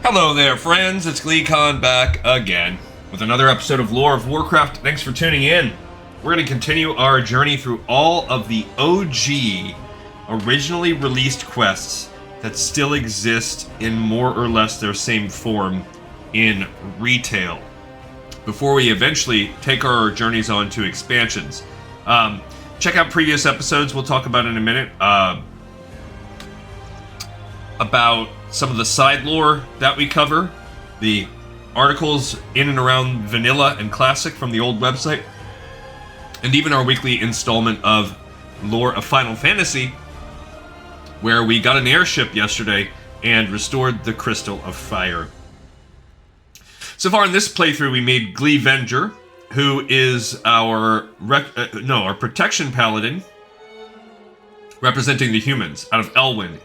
Hello there, friends. It's GleeCon back again with another episode of Lore of Warcraft. Thanks for tuning in. We're going to continue our journey through all of the OG, originally released quests that still exist in more or less their same form in retail, before we eventually take our journeys on to expansions. Check out previous episodes we'll talk about in a minute, about some of the side lore that we cover, the articles in and around Vanilla and Classic from the old website, and even our weekly installment of Lore of Final Fantasy, where we got an airship yesterday and restored the Crystal of Fire. So far in this playthrough, we made Gleevenger, who is our protection paladin, representing the humans, out of Elwyn.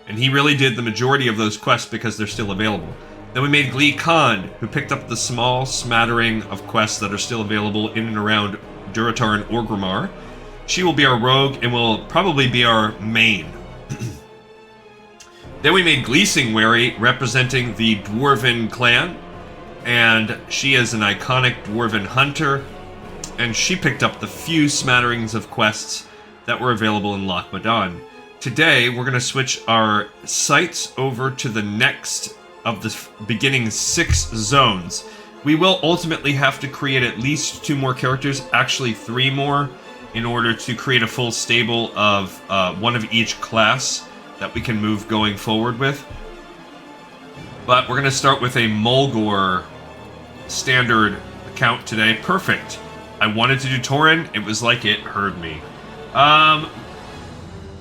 And he really did the majority of those quests because they're still available. Then we made GleeCon, who picked up the small smattering of quests that are still available in and around Durotar and Orgrimmar. She will be our rogue and will probably be our main. Then we made Gleesingwary, representing the Dwarven clan. And she is an iconic Dwarven hunter. And she picked up the few smatterings of quests that were available in Loch Modan. Today, we're going to switch our sights over to the next of the beginning 6 zones. We will ultimately have to create at least 2 more characters, actually 3 more, in order to create a full stable of one of each class that we can move going forward with. But we're going to start with a Mulgore standard account today. Perfect. I wanted to do Tauren. It was like it heard me.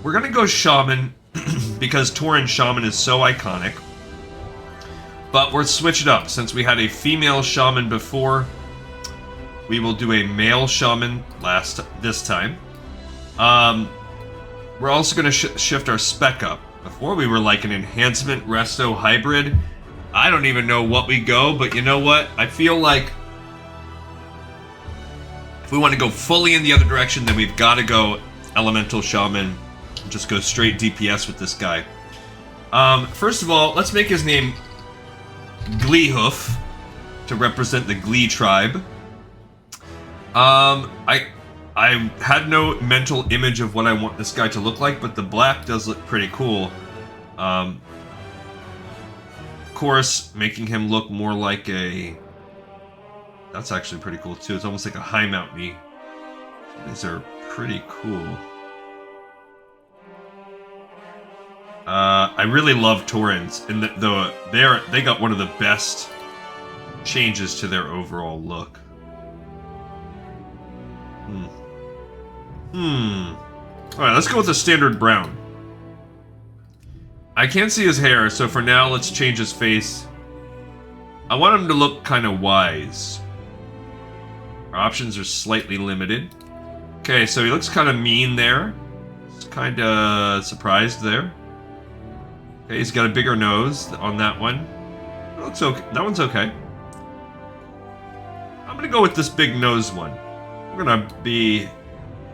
We're going to go Shaman, because Tauren Shaman is so iconic. But we'll switch it up. Since we had a female Shaman before, we will do a male Shaman this time. We're also going to shift our spec up. Before we were like an enhancement resto hybrid. I don't even know what we go, but you know what? I feel like if we want to go fully in the other direction, then we've got to go Elemental Shaman. Just go straight DPS with this guy. First of all, let's make his name Gleehoof to represent the Glee tribe. I had no mental image of what I want this guy to look like, but the black does look pretty cool. Of course, making him look more like a... That's actually pretty cool too. It's almost like a high mount me. These are pretty cool. I really love Taurens, and they got one of the best changes to their overall look. Alright, let's go with the standard brown. I can't see his hair, so for now, let's change his face. I want him to look kind of wise. Our options are slightly limited. Okay, so he looks kind of mean there. Just kind of surprised there. Okay, he's got a bigger nose on that one. It looks okay. That one's okay. I'm gonna go with this big nose one. We're gonna be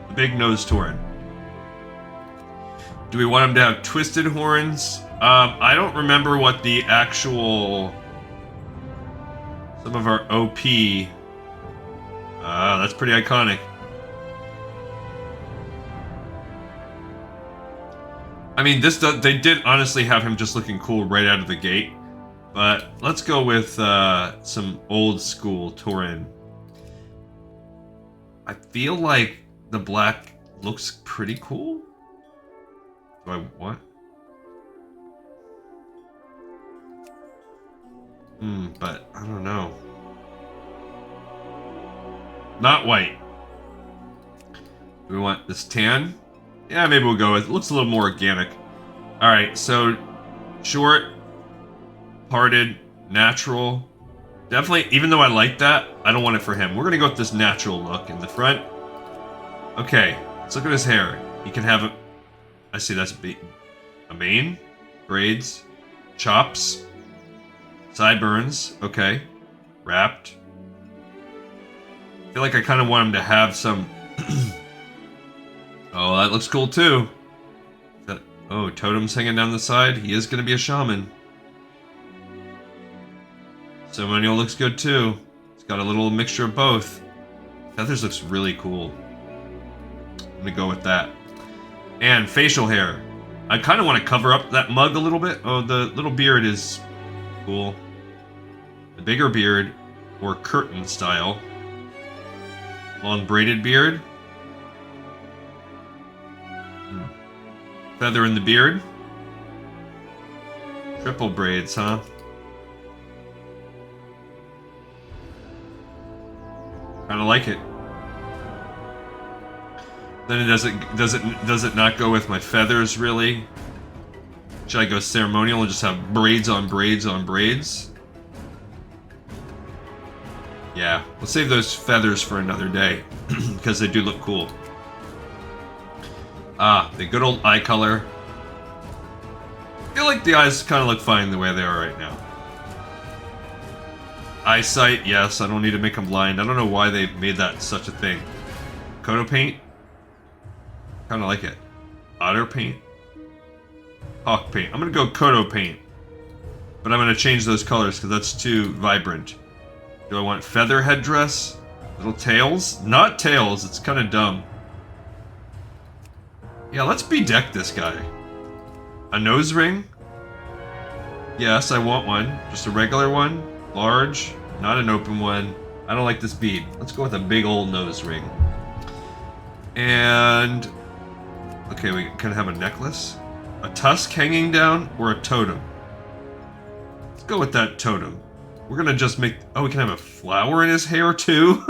the big nose Tauren. Do we want him to have twisted horns? I don't remember what the actual... Some of our OP... that's pretty iconic. I mean, they did honestly have him just looking cool right out of the gate. But let's go with some old school Tauren. I feel like the black looks pretty cool. Do I what? But I don't know. Not white. Do we want this tan? Yeah, maybe we'll go with it. Looks a little more organic. Alright, so short, parted, natural. Definitely, even though I like that, I don't want it for him. We're gonna go with this natural look in the front. Okay, let's look at his hair. He can have I see that's a mane, braids, chops, sideburns, okay, wrapped. I feel like I kind of want him to have some... Oh, that looks cool too. Oh, totems hanging down the side. He is going to be a shaman. Ceremonial looks good too. It's got a little mixture of both. Feathers looks really cool. I'm gonna go with that. And facial hair. I kind of want to cover up that mug a little bit. Oh, the little beard is cool. The bigger beard, or curtain style. Long braided beard. Feather in the beard. Triple braids, huh? Kind of like it. Then does it not go with my feathers really? Should I go ceremonial and just have braids on braids on braids? Yeah, let's save those feathers for another day because they do look cool. Ah, the good old eye color. I feel like the eyes kind of look fine the way they are right now. Eyesight, yes, I don't need to make them blind. I don't know why they made that such a thing. Kodo paint? Kind of like it. Otter paint? Hawk paint. I'm going to go Kodo paint. But I'm going to change those colors because that's too vibrant. Do I want feather headdress? Little tails? Not tails, it's kind of dumb. Yeah, let's bedeck this guy. A nose ring? Yes, I want one. Just a regular one. Large. Not an open one. I don't like this bead. Let's go with a big old nose ring. And... okay, we can have a necklace. A tusk hanging down or a totem? Let's go with that totem. We're gonna just make... oh, we can have a flower in his hair too?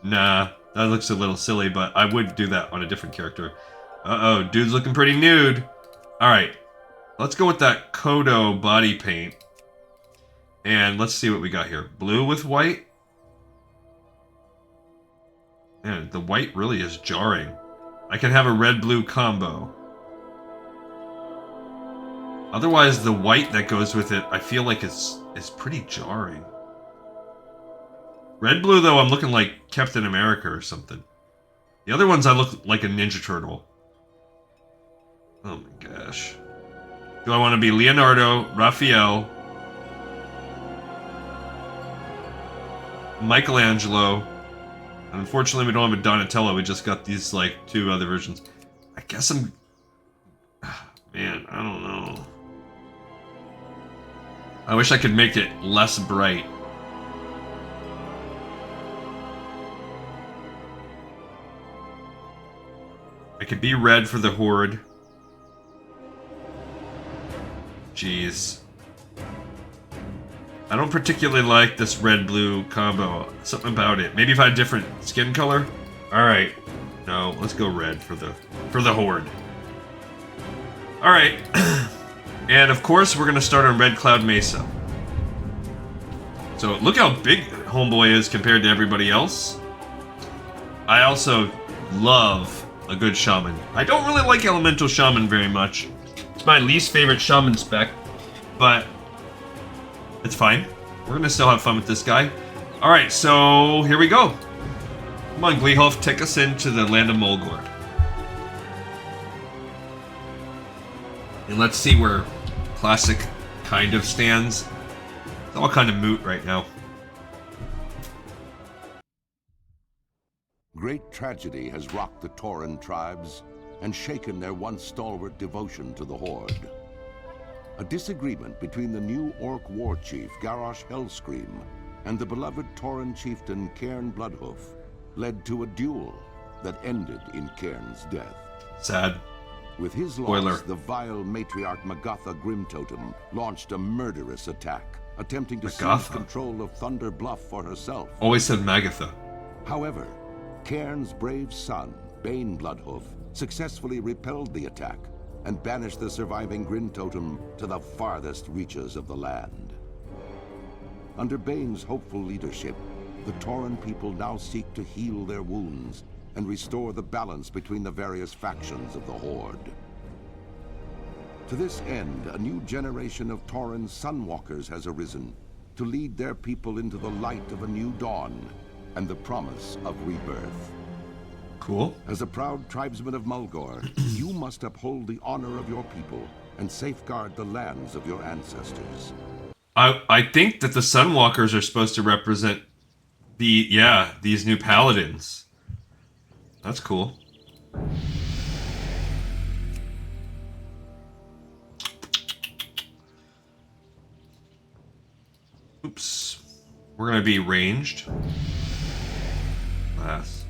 Nah, that looks a little silly, but I would do that on a different character. Uh-oh, dude's looking pretty nude. Alright, let's go with that Kodo body paint. And let's see what we got here. Blue with white? Man, the white really is jarring. I can have a red-blue combo. Otherwise, the white that goes with it, I feel like it's pretty jarring. Red-blue, though, I'm looking like Captain America or something. The other ones, I look like a Ninja Turtle. Oh my gosh. Do I want to be Leonardo, Raphael, Michelangelo? Unfortunately, we don't have a Donatello. We just got these, like, 2 other versions. I guess I'm... man, I don't know. I wish I could make it less bright. I could be red for the Horde. Jeez. I don't particularly like this red-blue combo. Something about it. Maybe if I had different skin color? Alright. No, let's go red for the Horde. Alright. And of course, we're gonna start on Red Cloud Mesa. So look how big Homeboy is compared to everybody else. I also love a good shaman. I don't really like elemental shaman very much. It's my least favorite shaman spec, but it's fine. We're gonna still have fun with this guy. Alright, so here we go. Come on, Gleehoff, take us into the land of Mulgore. And let's see where Classic kind of stands. It's all kind of moot right now. Great tragedy has rocked the Tauren tribes and shaken their once stalwart devotion to the Horde. A disagreement between the new Orc war chief, Garrosh Hellscream, and the beloved Tauren chieftain, Cairn Bloodhoof, led to a duel that ended in Cairn's death. Sad. With his loss, the vile matriarch Magatha Grimtotem launched a murderous attack, attempting to seize control of Thunder Bluff for herself. Always said Magatha. However, Cairn's brave son, Bane Bloodhoof, successfully repelled the attack and banished the surviving Grimtotem to the farthest reaches of the land. Under Bane's hopeful leadership, the Tauren people now seek to heal their wounds and restore the balance between the various factions of the Horde. To this end, a new generation of Tauren Sunwalkers has arisen to lead their people into the light of a new dawn and the promise of rebirth. Cool. As a proud tribesman of Mulgore, you must uphold the honor of your people and safeguard the lands of your ancestors. I think that the Sunwalkers are supposed to represent these new paladins. That's cool. Oops. We're gonna be ranged. Class.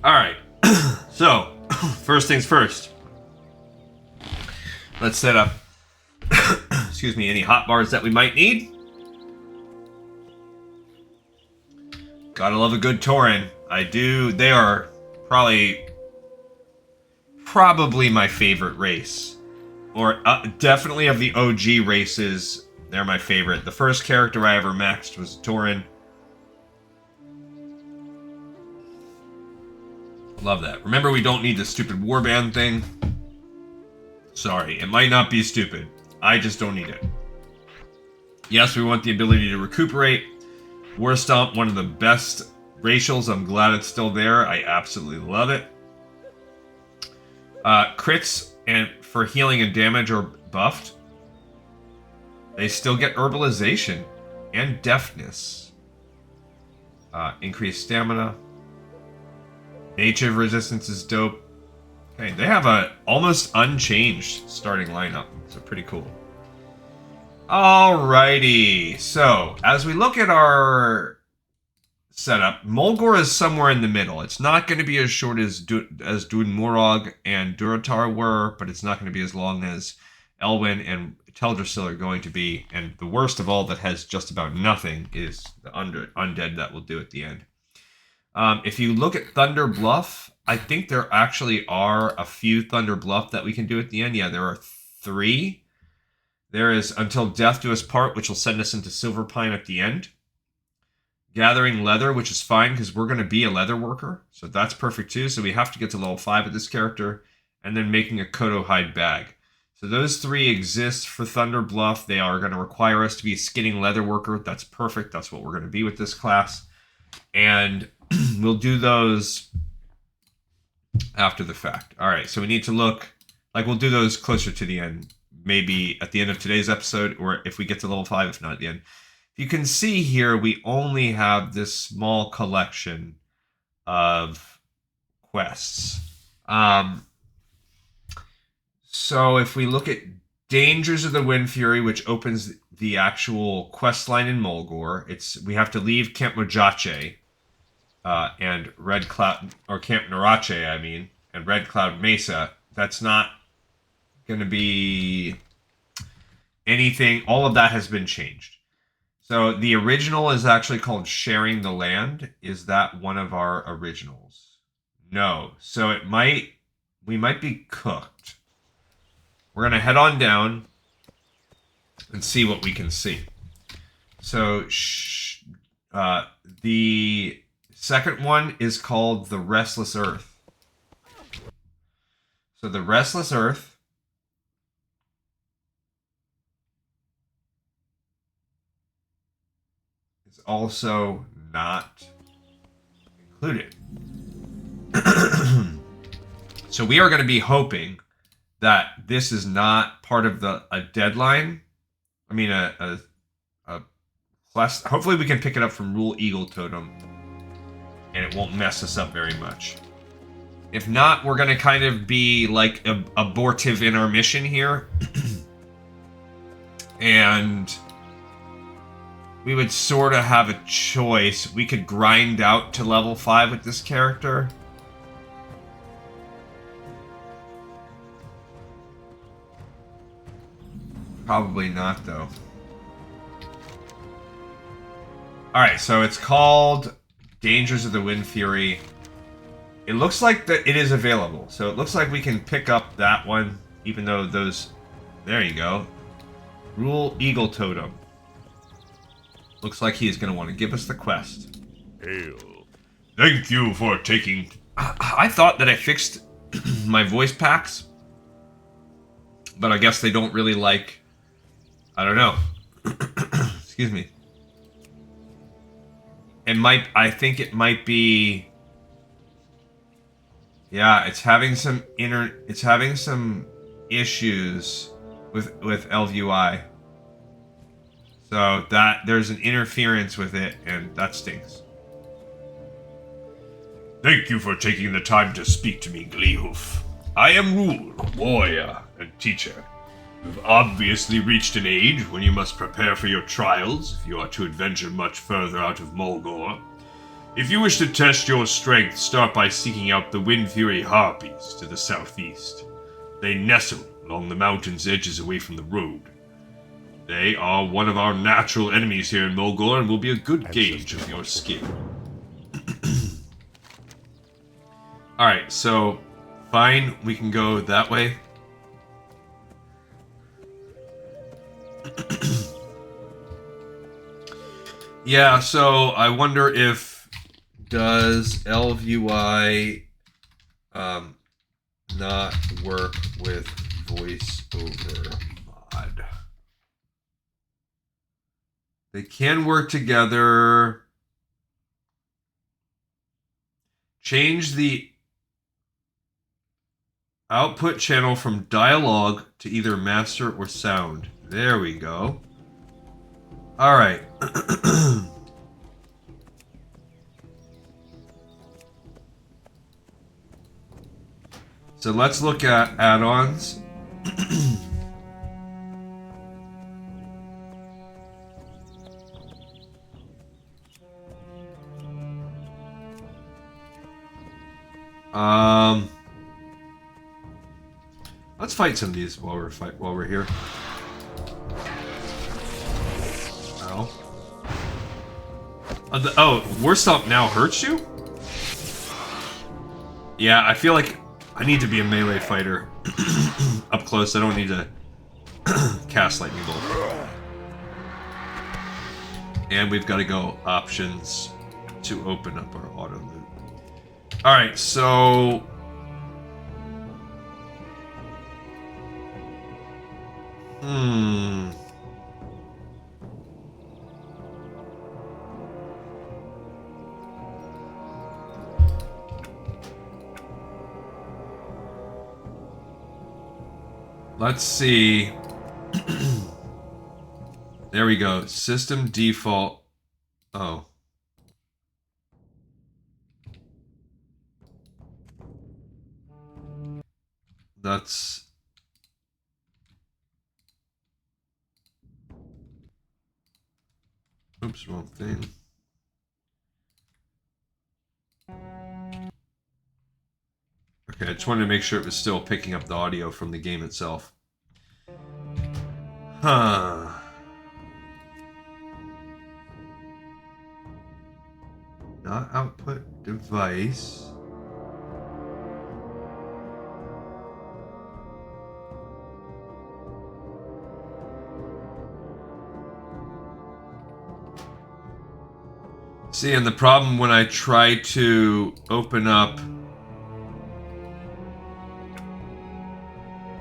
Alright. So, first things first. Let's set up excuse me, any hotbars that we might need. Gotta love a good Tauren. I do. They are probably my favorite race. Or definitely of the OG races, they're my favorite. The first character I ever maxed was Tauren. Love that. Remember, we don't need the stupid warband thing. Sorry, it might not be stupid. I just don't need it. Yes, we want the ability to recuperate. War Stomp, one of the best racials. I'm glad it's still there. I absolutely love it. Crits and for healing and damage are buffed. They still get herbalization and deafness. Increased stamina. Native resistance is dope. Okay, they have a almost unchanged starting lineup, so pretty cool. Alrighty, so as we look at our setup, Mulgore is somewhere in the middle. It's not going to be as short as Dun Morog and Durotar were, but it's not going to be as long as Elwyn and Teldrassil are going to be. And the worst of all that has just about nothing is the undead that will do at the end. If you look at Thunder Bluff, I think there actually are a few Thunder Bluff that we can do at the end. Yeah, there are 3. There is Until Death Do Us Part, which will send us into Silverpine at the end. Gathering Leather, which is fine because we're going to be a leather worker. So that's perfect too. So we have to get to level 5 with this character. And then making a Kodo Hide Bag. So those 3 exist for Thunder Bluff. They are going to require us to be a skinning leather worker. That's perfect. That's what we're going to be with this class. And we'll do those after the fact. All right, so we need to look, like we'll do those closer to the end, maybe at the end of today's episode, or if we get to level 5, if not at the end. If you can see here, we only have this small collection of quests. So if we look at Dangers of the Windfury, which opens the actual quest line in Mulgore, we have to leave Camp Mojache, and Red Cloud, or Camp Narache, I mean, and Red Cloud Mesa. That's not going to be anything. All of that has been changed. So the original is actually called Sharing the Land. Is that one of our originals? No. So we might be cooked. We're going to head on down and see what we can see. So the second one is called the Restless Earth. So the Restless Earth is also not included. So we are going to be hoping that this is not part of a deadline. I mean, a quest. Hopefully we can pick it up from Rule Eagle Totem, and it won't mess us up very much. If not, we're going to kind of be like abortive in our mission here. And we would sort of have a choice. We could grind out to level 5 with this character. Probably not, though. Alright, so it's called Dangers of the Windfury. It looks like that it is available. So it looks like we can pick up that one, even though those... There you go. Rule Eagle Totem. Looks like he is going to want to give us the quest. Hail. Thank you for taking... I thought that I fixed my voice packs, but I guess they don't really like... I don't know. Excuse me. I think it might be... Yeah, it's having some issues with LVUI. So that there's an interference with it, and that stinks. Thank you for taking the time to speak to me, Gleehoof. I am Rule, warrior, and teacher. You've obviously reached an age when you must prepare for your trials if you are to adventure much further out of Mulgore. If you wish to test your strength, start by seeking out the Windfury harpies to the southeast. They nestle along the mountain's edges away from the road. They are one of our natural enemies here in Mulgore and will be a good gauge of your skill. Alright, so fine, we can go that way. Yeah, so I wonder if does LVUI not work with voiceover mod? They can work together. Change the output channel from dialogue to either master or sound. There we go. All right. So let's look at add-ons. Let's fight some of these while we're here. Ow. War Stomp now hurts you? Yeah, I feel like I need to be a melee fighter. Up close, I don't need to cast Lightning Bolt. And we've got to go options to open up our auto loot. Alright, so... Let's see. There we go. System default. Oh. That's... Oops, wrong thing. Okay, I just wanted to make sure it was still picking up the audio from the game itself. Huh. Not output device. See, and the problem when I try to open up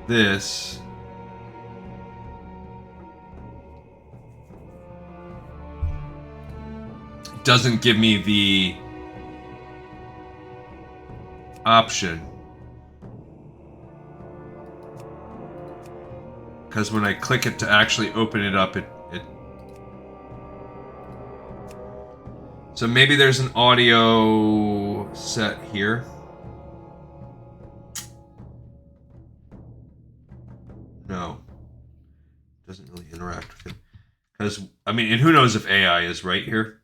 this, it doesn't give me the option. Because when I click it to actually open it up, it so maybe there's an audio set here. No. Doesn't really interact with it. Because, I mean, and who knows if AI is right here.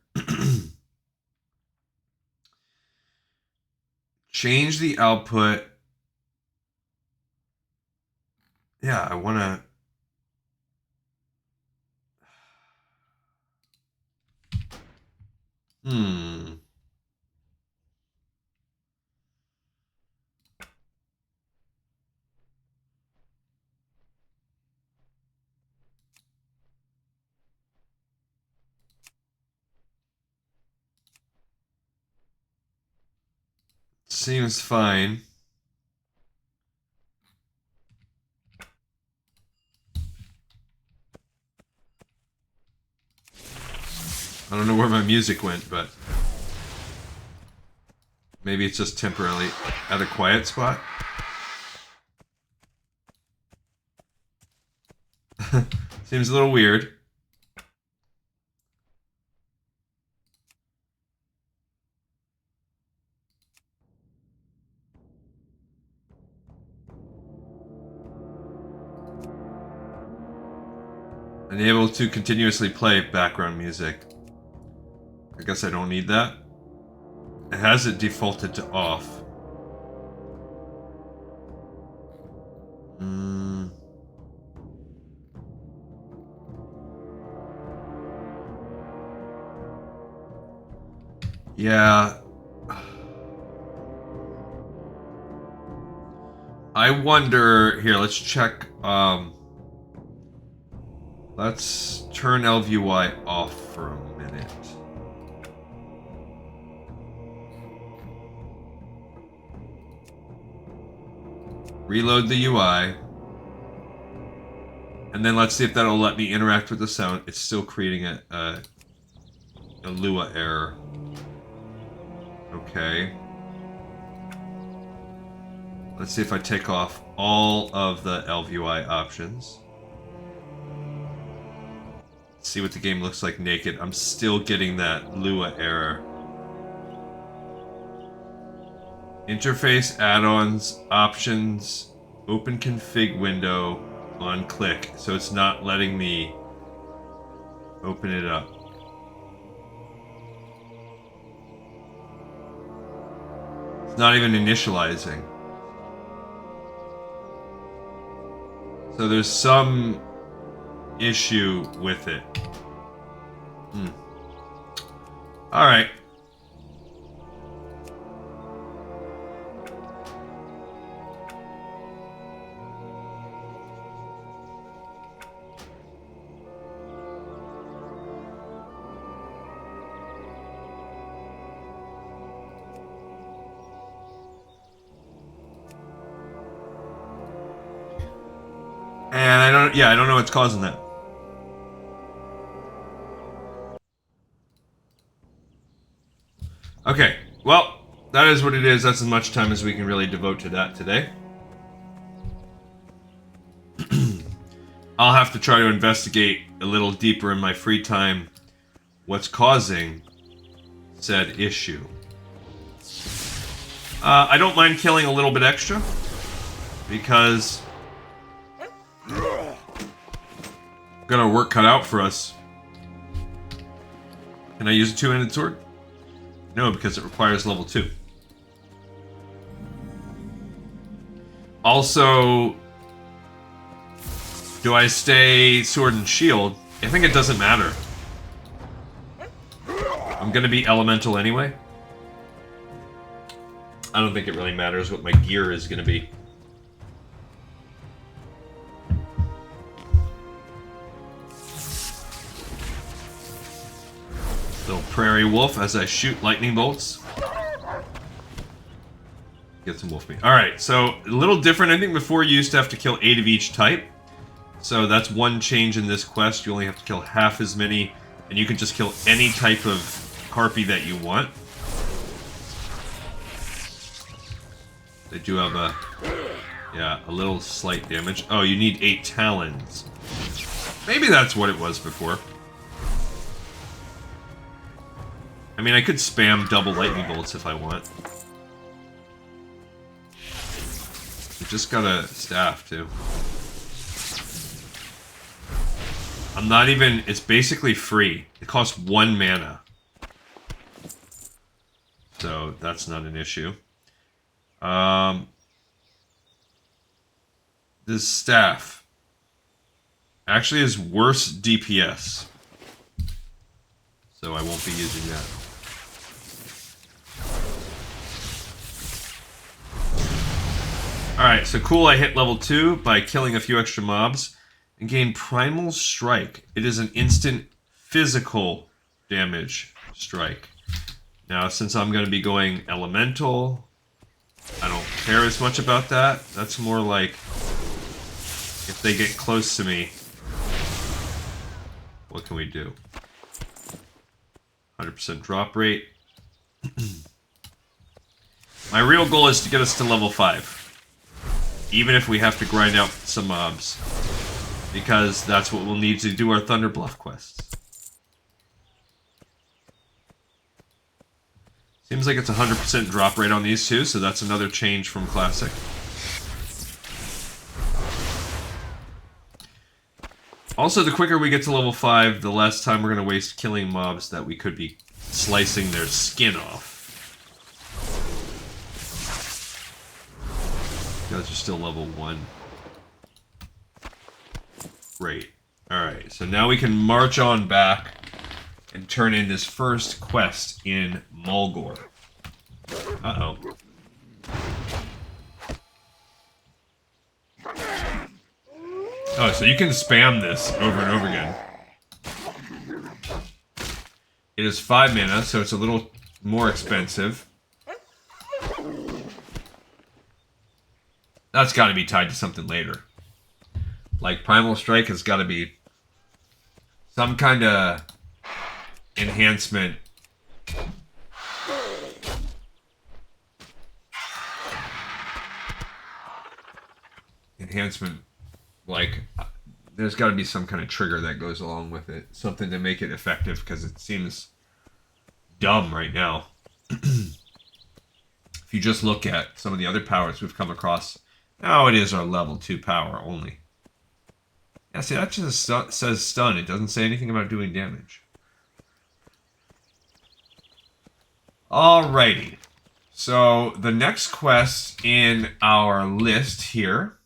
Change the output. Yeah, I want to... Seems fine. I don't know where my music went, but maybe it's just temporarily at a quiet spot. Seems a little weird. Unable to continuously play background music. I guess I don't need that. It has it defaulted to off. Yeah. I wonder... Here, let's check... Let's turn LVUI off for a minute. Reload the UI. And then let's see if that'll let me interact with the sound. It's still creating a Lua error. Okay. Let's see if I take off all of the LVUI options. See what the game looks like naked. I'm still getting that Lua error. Interface, add-ons, options, open config window on click. So it's not letting me open it up. It's not even initializing. So there's some issue with it. Alright. And I don't know what's causing that. Okay, well, that is what it is. That's as much time as we can really devote to that today. I'll have to try to investigate a little deeper in my free time what's causing said issue. I don't mind killing a little bit extra, because got our work cut out for us. Can I use a two-handed sword? No, because it requires level 2. Also, do I stay sword and shield? I think it doesn't matter. I'm gonna be elemental anyway. I don't think it really matters what my gear is gonna be. Little prairie wolf as I shoot lightning bolts. Get some wolf meat. Alright, so a little different. I think before you used to have to kill 8 of each type. So that's one change in this quest. You only have to kill half as many, and you can just kill any type of harpy that you want. They do have a little slight damage. Oh, you need 8 talons. Maybe that's what it was before. I mean, I could spam double lightning bolts if I want. We just got a staff, too. I'm not even... It's basically free. It costs 1 mana. So, that's not an issue. This staff actually is worse DPS. So I won't be using that. Alright, so cool, I hit level 2 by killing a few extra mobs and gain Primal Strike. It is an instant physical damage strike. Now, since I'm going to be going elemental, I don't care as much about that. That's more like if they get close to me, what can we do? 100% drop rate. My real goal is to get us to level 5. Even if we have to grind out some mobs because that's what we'll need to do our Thunder Bluff quests. Seems like it's 100% drop rate on these two, so that's another change from Classic. Also, the quicker we get to level 5, the less time we're going to waste killing mobs that we could be slicing their skin off. You guys are still level 1. Great. Alright, so now we can march on back and turn in this first quest in Mulgore. Uh-oh. Oh, so you can spam this over and over again. It is 5 mana, so it's a little more expensive. That's got to be tied to something later. Like, Primal Strike has got to be some kind of enhancement. Like, there's got to be some kind of trigger that goes along with it. Something to make it effective, because it seems dumb right now. If you just look at some of the other powers we've come across, now it is our level 2 power only. Yeah, see, that just says stun. It doesn't say anything about doing damage. Alrighty. So, the next quest in our list here...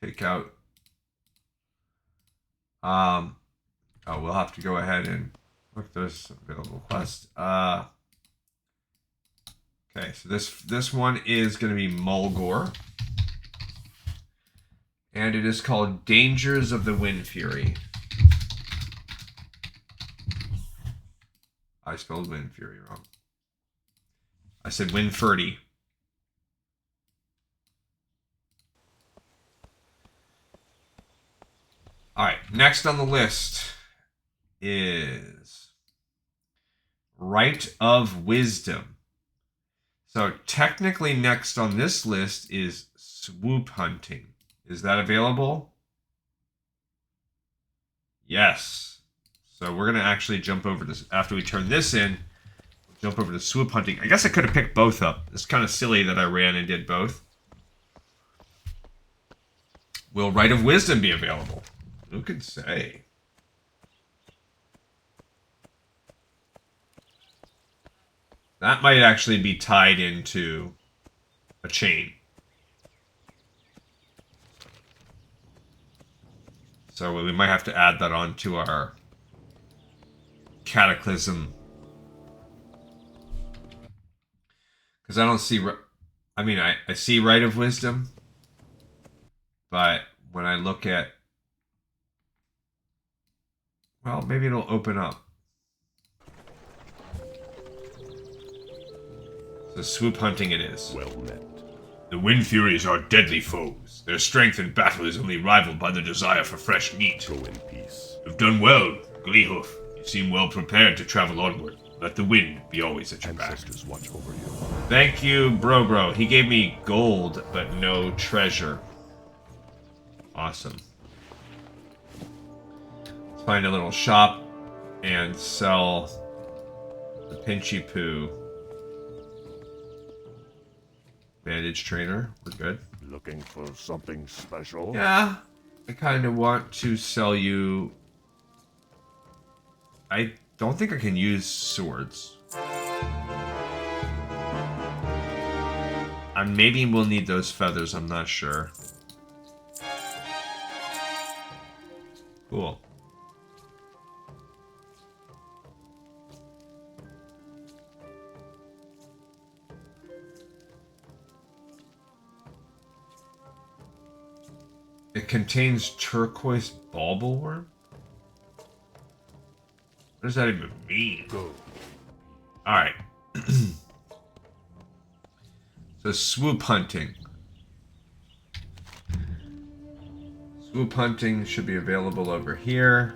Take out... oh, we'll have to go ahead and look. There's available quest. Okay, so this one is going to be Mulgore. And it is called Dangers of the Windfury. I spelled Windfury wrong. I said Windfury. Alright, next on the list is Rite of Wisdom. So technically next on this list is Swoop Hunting. Is that available? Yes. So we're going to actually jump over this. After we turn this in, we'll jump over to Swoop Hunting. I guess I could have picked both up. It's kind of silly that I ran and did both. Will Rite of Wisdom be available? Who could say? That might actually be tied into a chain. So we might have to add that on to our Cataclysm. Because I don't see... I mean, I see Rite of Wisdom. But when I look at... Well, maybe it'll open up. So Swoop Hunting it is. Well met. The Windfuries are deadly foes. Their strength in battle is only rivaled by their desire for fresh meat. Go in peace. You've done well, Gleehoof. You seem well prepared to travel onward. Let the wind be always at your back. Ancestors watch over you. Thank you, Bro. He gave me gold, but no treasure. Awesome. Let's find a little shop and sell the Pinchy Poo. Bandage trainer, we're good. Looking for something special? Yeah, I kind of want to sell you... I don't think I can use swords. Maybe we'll need those feathers, I'm not sure. Cool. It contains turquoise bauble-worm? What does that even mean? Go. Alright. So, Swoop Hunting. Swoop Hunting should be available over here.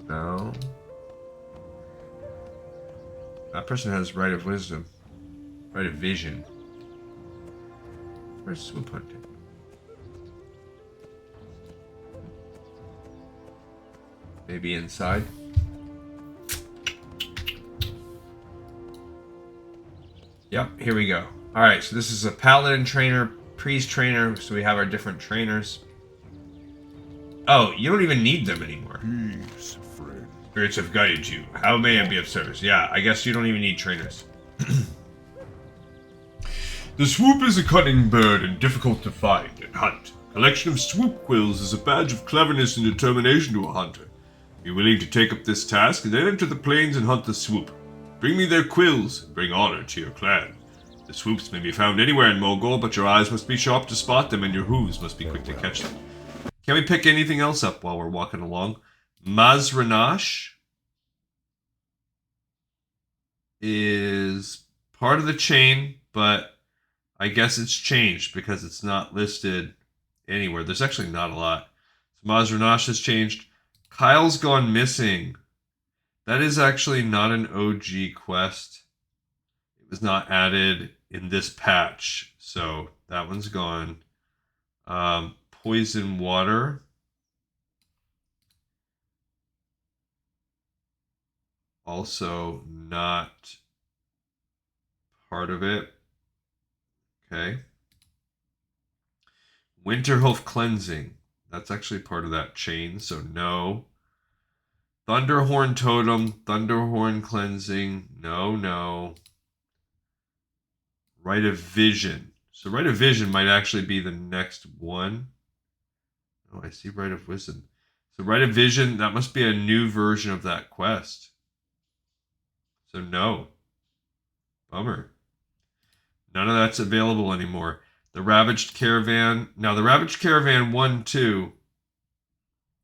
No. That person has Rite of Wisdom. Rite of Vision. Where's Swoop Hunting? Maybe inside. Yep, here we go. Alright, so this is a paladin trainer, priest trainer, so we have our different trainers. Oh, you don't even need them anymore. Peace, friend. Spirits have guided you. How may I be of service? Yeah, I guess you don't even need trainers. The swoop is a cunning bird and difficult to find and hunt. Collection of swoop quills is a badge of cleverness and determination to a hunter. Be willing to take up this task and then enter the plains and hunt the swoop. Bring me their quills and bring honor to your clan. The swoops may be found anywhere in Mulgore, but your eyes must be sharp to spot them and your hooves must be quick to catch them. Can we pick anything else up while we're walking along? Mazranash is part of the chain, but I guess it's changed because it's not listed anywhere. There's actually not a lot. So Mazranash has changed. Kyle's gone missing. That is actually not an OG quest. It was not added in this patch, so that one's gone. Poison water. Also not part of it. Okay. Winterhoof cleansing. That's actually part of that chain, so no. Thunderhorn totem, Thunderhorn cleansing. No, no. Rite of Vision. So Rite of Vision might actually be the next one. Oh, I see Rite of Wisdom. So Rite of Vision, that must be a new version of that quest. So no. Bummer. None of that's available anymore. The Ravaged Caravan. Now, the Ravaged Caravan 1-2,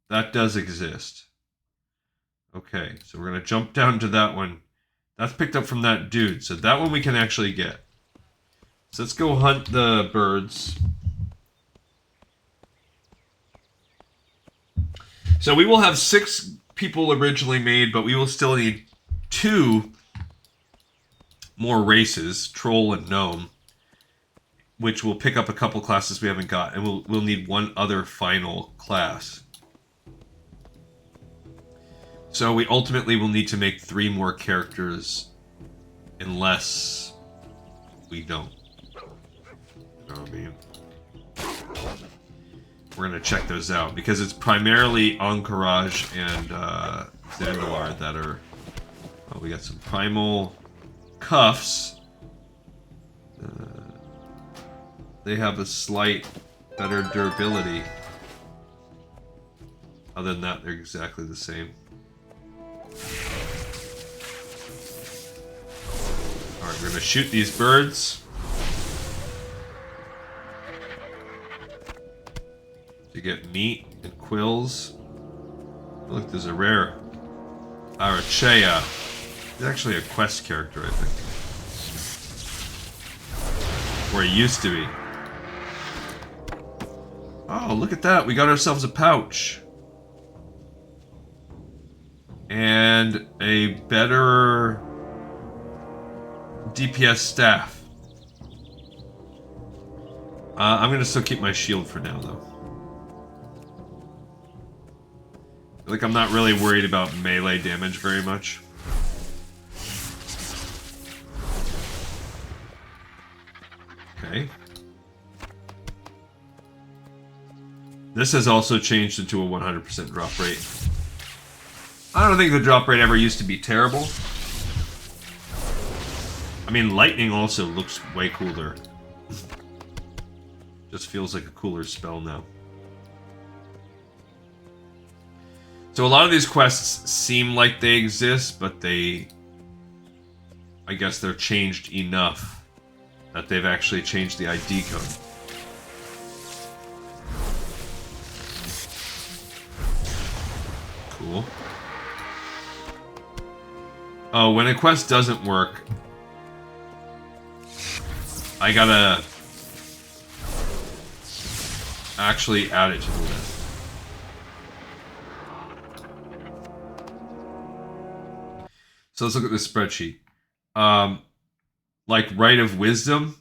that does exist. Okay, so we're going to jump down to that one. That's picked up from that dude, so that one we can actually get. So let's go hunt the birds. So we will have 6 people originally made, but we will still need 2 more races, troll and gnome, which will pick up a couple classes we haven't got, and we'll need 1 other final class. So we ultimately will need to make 3 more characters, unless we don't. You know what I mean? We're gonna check those out because it's primarily Encourage and Zanduar that are. Oh, we got some primal cuffs. They have a slight better durability. Other than that, they're exactly the same. Alright, we're gonna shoot these birds. To get meat and quills. Oh, look, there's a rare Arachea. He's actually a quest character, I think. Or he used to be. Oh, look at that. We got ourselves a pouch. And a better DPS staff. I'm going to still keep my shield for now, though. Like, I'm not really worried about melee damage very much. Okay. This has also changed into a 100% drop rate. I don't think the drop rate ever used to be terrible. I mean, lightning also looks way cooler. Just feels like a cooler spell now. So a lot of these quests seem like they exist, but I guess they're changed enough that they've actually changed the ID code. Cool. Oh, when a quest doesn't work, I gotta actually add it to the list. So let's look at this spreadsheet. Like Rite of Wisdom.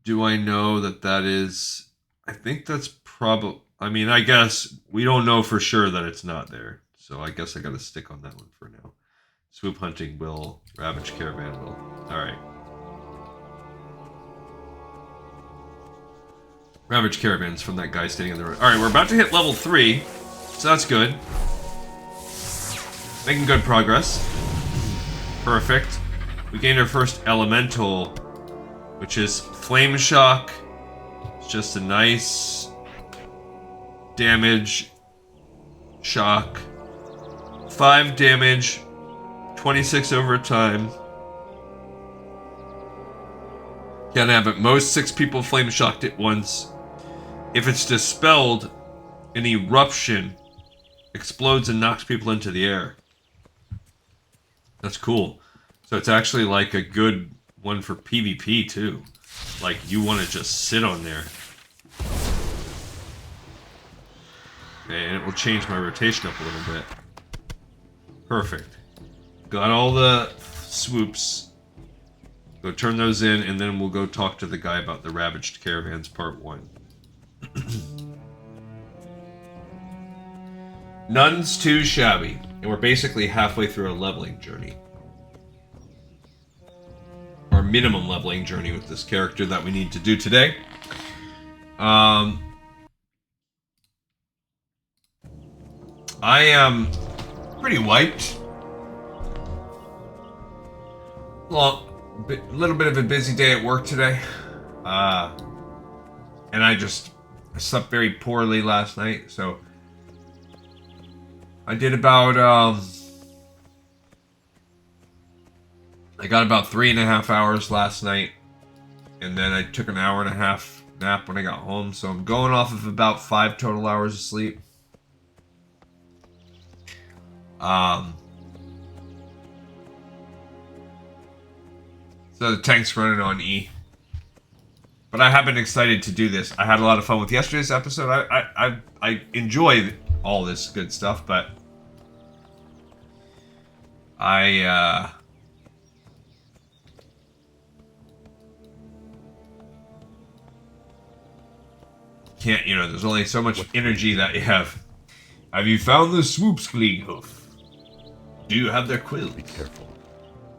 do I know that that is... I think that's probably... I mean, I guess we don't know for sure that it's not there. So I guess I gotta stick on that one for now. Swoop Hunting will. Ravaged Caravan will. Alright. Ravaged Caravan's from that guy standing on the road. Alright, we're about to hit level 3. So that's good. Making good progress. Perfect. We gained our first elemental, which is Flame Shock. It's just a nice damage shock. 5 damage, 26 over time. Can't have it. Most 6 people flame shocked at once. If it's dispelled, an eruption explodes and knocks people into the air. That's cool. So it's actually like a good one for PvP too. Like you want to just sit on there. Okay, and it will change my rotation up a little bit. Perfect. Got all the swoops. Go turn those in, and then we'll go talk to the guy about the Ravaged Caravans Part 1. None's too shabby. And we're basically halfway through a leveling journey. Our minimum leveling journey with this character that we need to do today. I am pretty wiped. Well, a little bit of a busy day at work today. And I slept very poorly last night, so I did about, I got about 3.5 hours last night, and then I took an 1.5 hour nap when I got home, so I'm going off of about 5 total hours of sleep. So the tank's running on E. But I have been excited to do this. I had a lot of fun with yesterday's episode. I enjoy all this good stuff, but I can't, you know, there's only so much energy that you have. Have you found the swoops, Hoof? Do you have their quills? Be careful.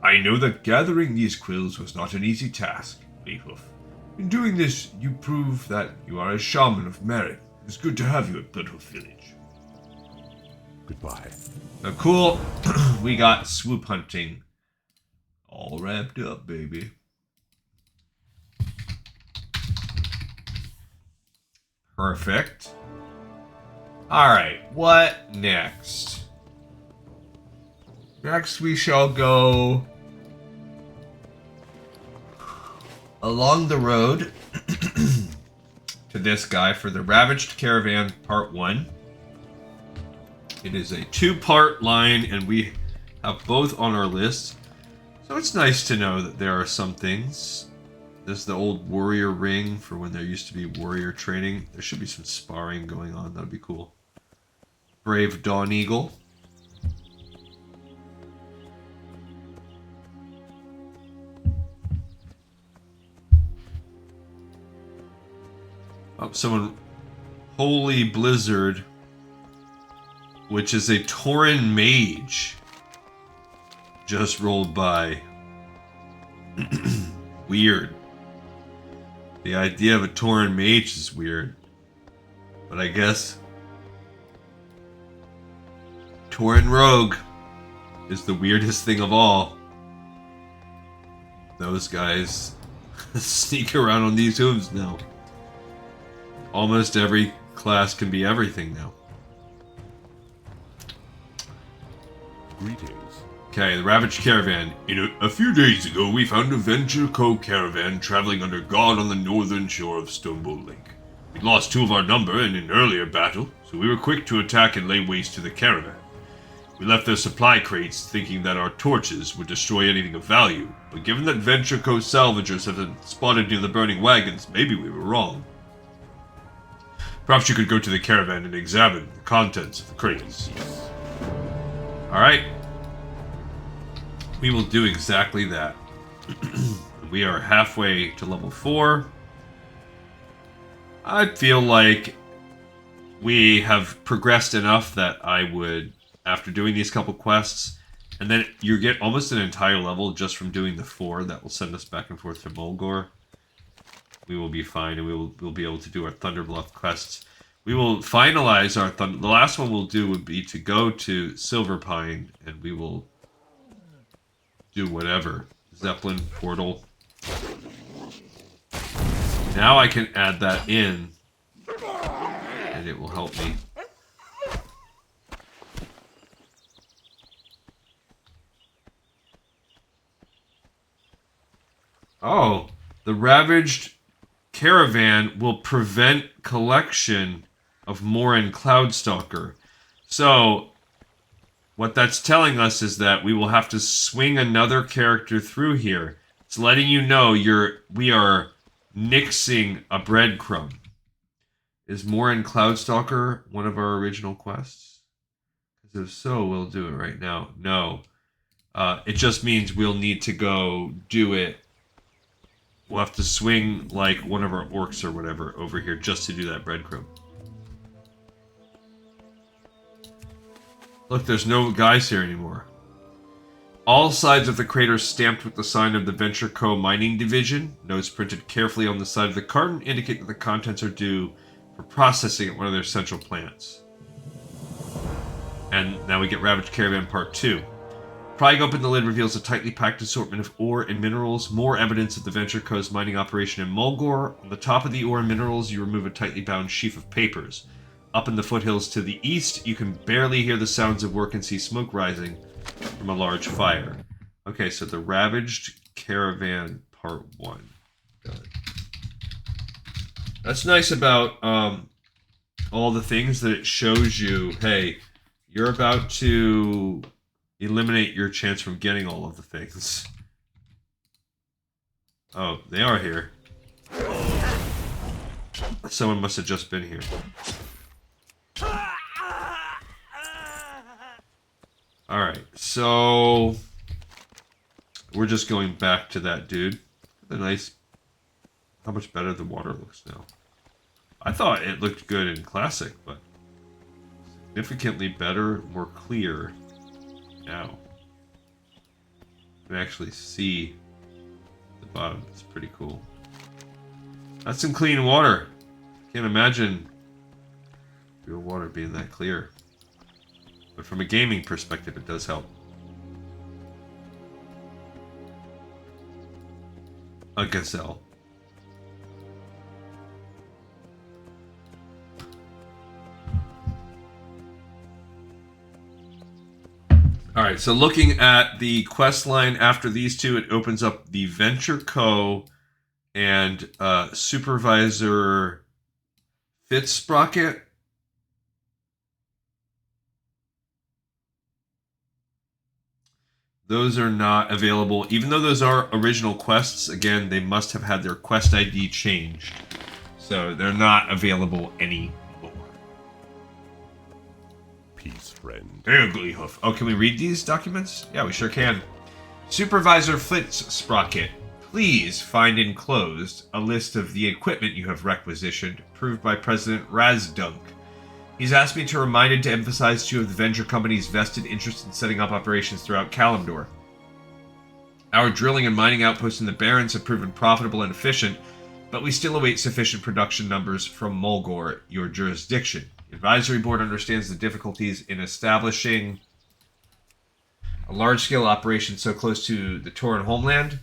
I know that gathering these quills was not an easy task, Hoof. In doing this, you prove that you are a shaman of merit. It's good to have you at Bloodhoof Village. Goodbye. Now, cool. We got Swoop Hunting all wrapped up, baby. Perfect. Alright, what next? Next we shall go along the road to this guy for the Ravaged Caravan Part 1. It is a 2-part line, and we have both on our list. So it's nice to know that there are some things. There's the old warrior ring for when there used to be warrior training. There should be some sparring going on. That would be cool. Brave Dawn Eagle. Oh, someone... Holy Blizzard, which is a Tauren mage, just rolled by. Weird. The idea of a Tauren mage is weird. But I guess Tauren rogue is the weirdest thing of all. Those guys sneak around on these hooves now. Almost every class can be everything now. Greetings. Okay, the Ravaged Caravan. A few days ago, we found a Venture Co. caravan traveling under guard on the northern shore of Stonebolt Lake. We lost 2 of our number in an earlier battle, so we were quick to attack and lay waste to the caravan. We left their supply crates thinking that our torches would destroy anything of value, but given that Venture Co. salvagers have been spotted near the burning wagons, maybe we were wrong. Perhaps you could go to the caravan and examine the contents of the crates. Alright. We will do exactly that. We are halfway to level 4. I feel like we have progressed enough that I would, after doing these couple quests, and then you get almost an entire level just from doing the 4 that will send us back and forth to Mulgore. We will be fine, and we'll be able to do our Thunder Bluff quests. We will finalize our the last one we'll do would be to go to Silverpine, and we will do whatever. Zeppelin portal. Now I can add that in, and it will help me. Oh, the Ravaged Caravan will prevent collection of Morin Cloudstalker. So, what that's telling us is that we will have to swing another character through here. It's letting you know we are nixing a breadcrumb. Is Morin Cloudstalker one of our original quests? Because if so, we'll do it right now. No. It just means we'll need to go do it. We'll have to swing, like, one of our orcs or whatever over here just to do that breadcrumb. Look, there's no guys here anymore. All sides of the crater stamped with the sign of the Venture Co. Mining Division. Notes printed carefully on the side of the carton indicate that the contents are due for processing at one of their central plants. And now we get Ravaged Caravan Part 2. Prying open the lid reveals a tightly packed assortment of ore and minerals, more evidence of the Venture Co.'s mining operation in Mulgore. On the top of the ore and minerals, you remove a tightly bound sheaf of papers. Up in the foothills to the east, you can barely hear the sounds of work and see smoke rising from a large fire. Okay, so the Ravaged Caravan Part 1. Got it. That's nice about all the things that it shows you. Hey, you're about to eliminate your chance from getting all of the things. Oh, they are here. Someone must have just been here. Alright, so we're just going back to that dude. The nice, how much better the water looks now. I thought it looked good in Classic, but significantly better, more clear now. You can actually see the bottom. It's pretty cool. That's some clean water. Can't imagine real water being that clear. But from a gaming perspective, it does help. A gazelle. Alright, so looking at the quest line after these two, it opens up the Venture Co. and Supervisor Fitzsprocket. Those are not available. Even though those are original quests, again, they must have had their quest ID changed. So they're not available anymore. Peace, friend. Ugly hoof. Oh, can we read these documents? Yeah, we sure can. Supervisor Fitzsprocket, please find enclosed a list of the equipment you have requisitioned, approved by President Razdunk. He's asked me to remind him to emphasize two of the Venture Company's vested interest in setting up operations throughout Kalimdor. Our drilling and mining outposts in the Barrens have proven profitable and efficient, but we still await sufficient production numbers from Mulgore, your jurisdiction. The Advisory Board understands the difficulties in establishing a large-scale operation so close to the Tauren homeland,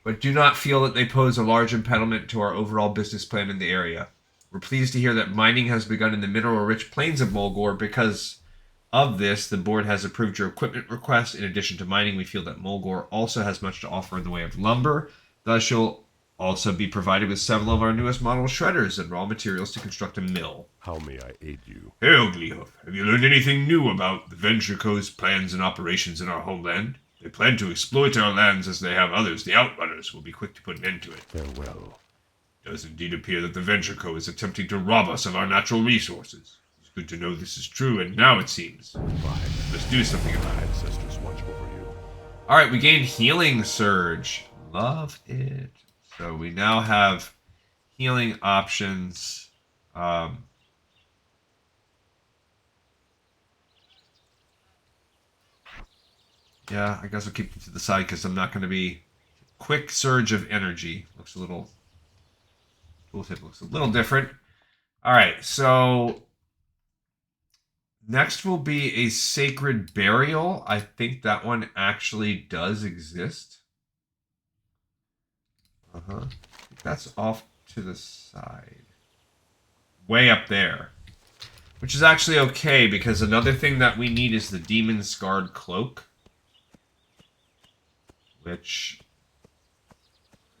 but do not feel that they pose a large impediment to our overall business plan in the area. We're pleased to hear that mining has begun in the mineral-rich plains of Mulgore. Because of this, the board has approved your equipment request. In addition to mining, we feel that Mulgore also has much to offer in the way of lumber. Thus, you'll also be provided with several of our newest model shredders and raw materials to construct a mill. How may I aid you? Hey, Uglyhoof, have you learned anything new about the Venture Co.'s plans and operations in our homeland? They plan to exploit our lands as they have others. The Outrunners will be quick to put an end to it. Farewell. It does indeed appear that the Venture Co. is attempting to rob us of our natural resources. It's good to know this is true, and now it seems. Goodbye. Let's do something about My it. ancestors watch over you. Alright, we gained Healing Surge. Love it. So we now have healing options. Yeah, I guess I'll keep them to the side because I'm not going to be... Quick surge of energy. Looks a little... Tooltip looks a little different. Alright, so... Next will be a Sacred Burial. I think that one actually does exist. That's off to the side. Way up there. Which is actually okay, because another thing that we need is the Demon Scarred Cloak. Which...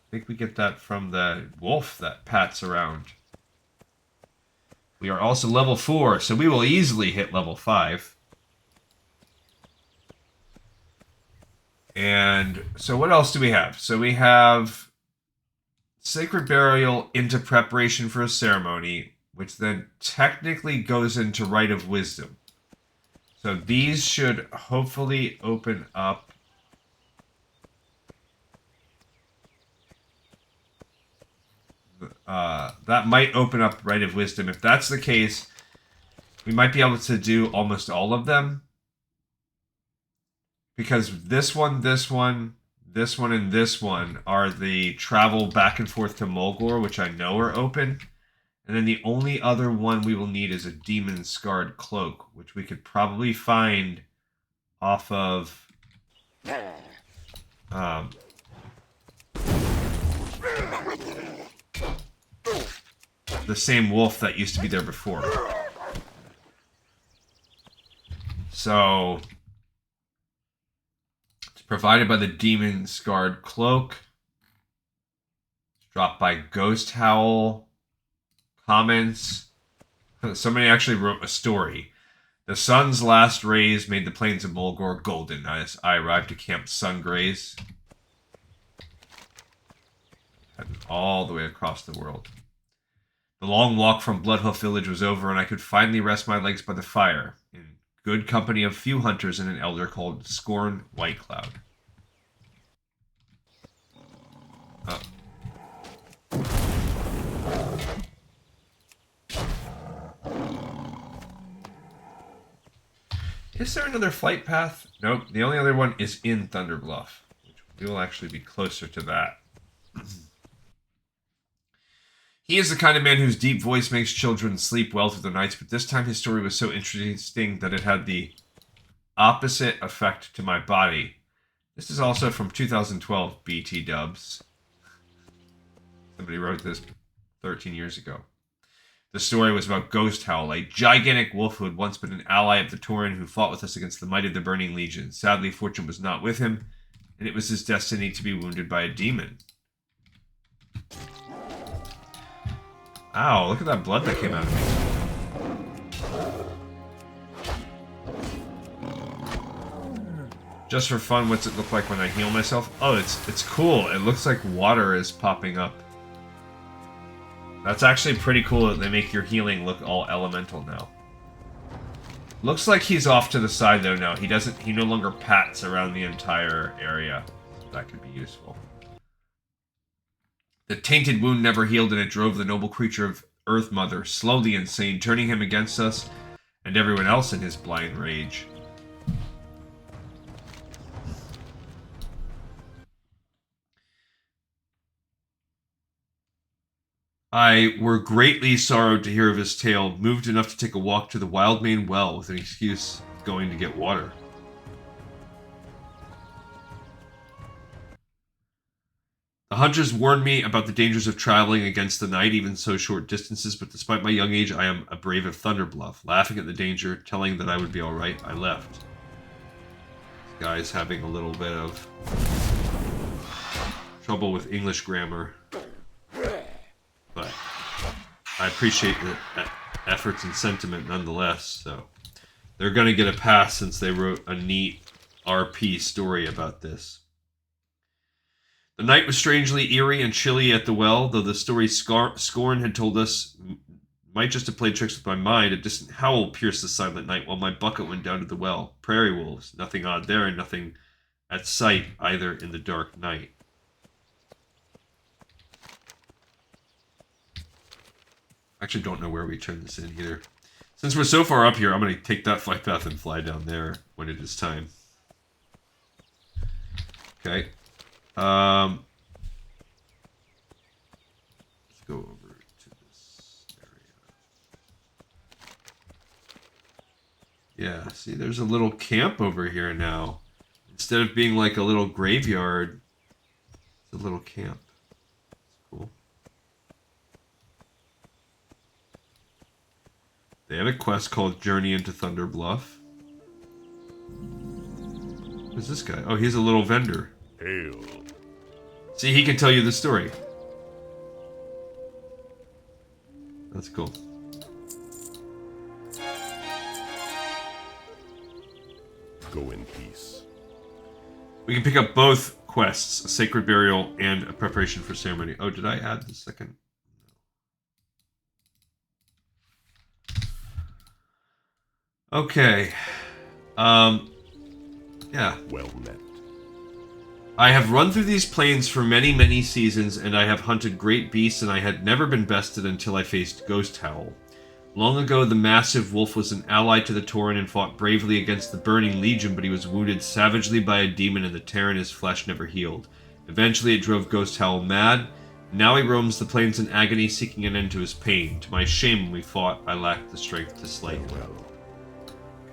I think we get that from the wolf that pats around. We are also level 4, so we will easily hit level 5. And so what else do we have? So we have Sacred Burial into Preparation for a Ceremony, which then technically goes into Rite of Wisdom. So these should hopefully open up that might open up Rite of Wisdom. If that's the case, we might be able to do almost all of them. Because this one, and this one are the travel back and forth to Mulgore, which I know are open. And then the only other one we will need is a Demon Scarred Cloak, which we could probably find off of... the same wolf that used to be there before. So, it's provided by the Demon Scarred Cloak. It's dropped by Ghost Howl. Comments. Somebody actually wrote a story. The sun's last rays made the plains of Mulgore golden as I arrived to Camp Sungraze. Heading all the way across the world. The long walk from Bloodhoof village was over, and I could finally rest my legs by the fire, in good company of few hunters and an elder called Scorn Whitecloud. Oh. Is there another flight path? Nope, the only other one is in Thunder Bluff, which we will actually be closer to that. He is the kind of man whose deep voice makes children sleep well through the nights, but this time his story was so interesting that it had the opposite effect to my body. This is also from 2012, BT Dubs. Somebody wrote this 13 years ago. The story was about Ghost Howl, a gigantic wolf who had once been an ally of the Tauren who fought with us against the might of the Burning Legion. Sadly, fortune was not with him, and it was his destiny to be wounded by a demon. Ow, look at that blood that came out of me. Just for fun, what's it look like when I heal myself? Oh, it's cool. It looks like water is popping up. That's actually pretty cool that they make your healing look all elemental now. Looks like he's off to the side though now. He no longer pats around the entire area. That could be useful. The tainted wound never healed, and it drove the noble creature of Earth Mother slowly insane, turning him against us and everyone else in his blind rage. I were greatly sorrowed to hear of his tale, moved enough to take a walk to the Wildmane Well with an excuse of going to get water. The hunters warned me about the dangers of traveling against the night, even so short distances, but despite my young age, I am a brave of Thunder Bluff. Laughing at the danger, telling that I would be alright, I left. This guy's having a little bit of trouble with English grammar. But I appreciate the efforts and sentiment nonetheless, so they're going to get a pass since they wrote a neat RP story about this. The night was strangely eerie and chilly at the well, though the story Scorn had told us might just have played tricks with my mind. A distant howl pierced the silent night while my bucket went down to the well. Prairie wolves, nothing odd there, and nothing at sight either in the dark night. I actually don't know where we turn this in either. Since we're so far up here, I'm going to take that flight path and fly down there when it is time. Okay. Let's go over to this area. Yeah, see, there's a little camp over here now. Instead of being like a little graveyard, it's a little camp. Cool. They have a quest called Journey into Thunder Bluff. Who's this guy? Oh, he's a little vendor. Hail. See, he can tell you the story. That's cool. Go in peace. We can pick up both quests, a sacred burial and a preparation for ceremony. Oh, did I add the second? Okay. Yeah. Well met. I have run through these plains for many, many seasons, and I have hunted great beasts, and I had never been bested until I faced Ghost Howl. Long ago, the massive wolf was an ally to the Tauren and fought bravely against the Burning Legion, but he was wounded savagely by a demon, and the tear in his flesh never healed. Eventually, it drove Ghost Howl mad. Now he roams the plains in agony, seeking an end to his pain. To my shame, when we fought, I lacked the strength to slay him.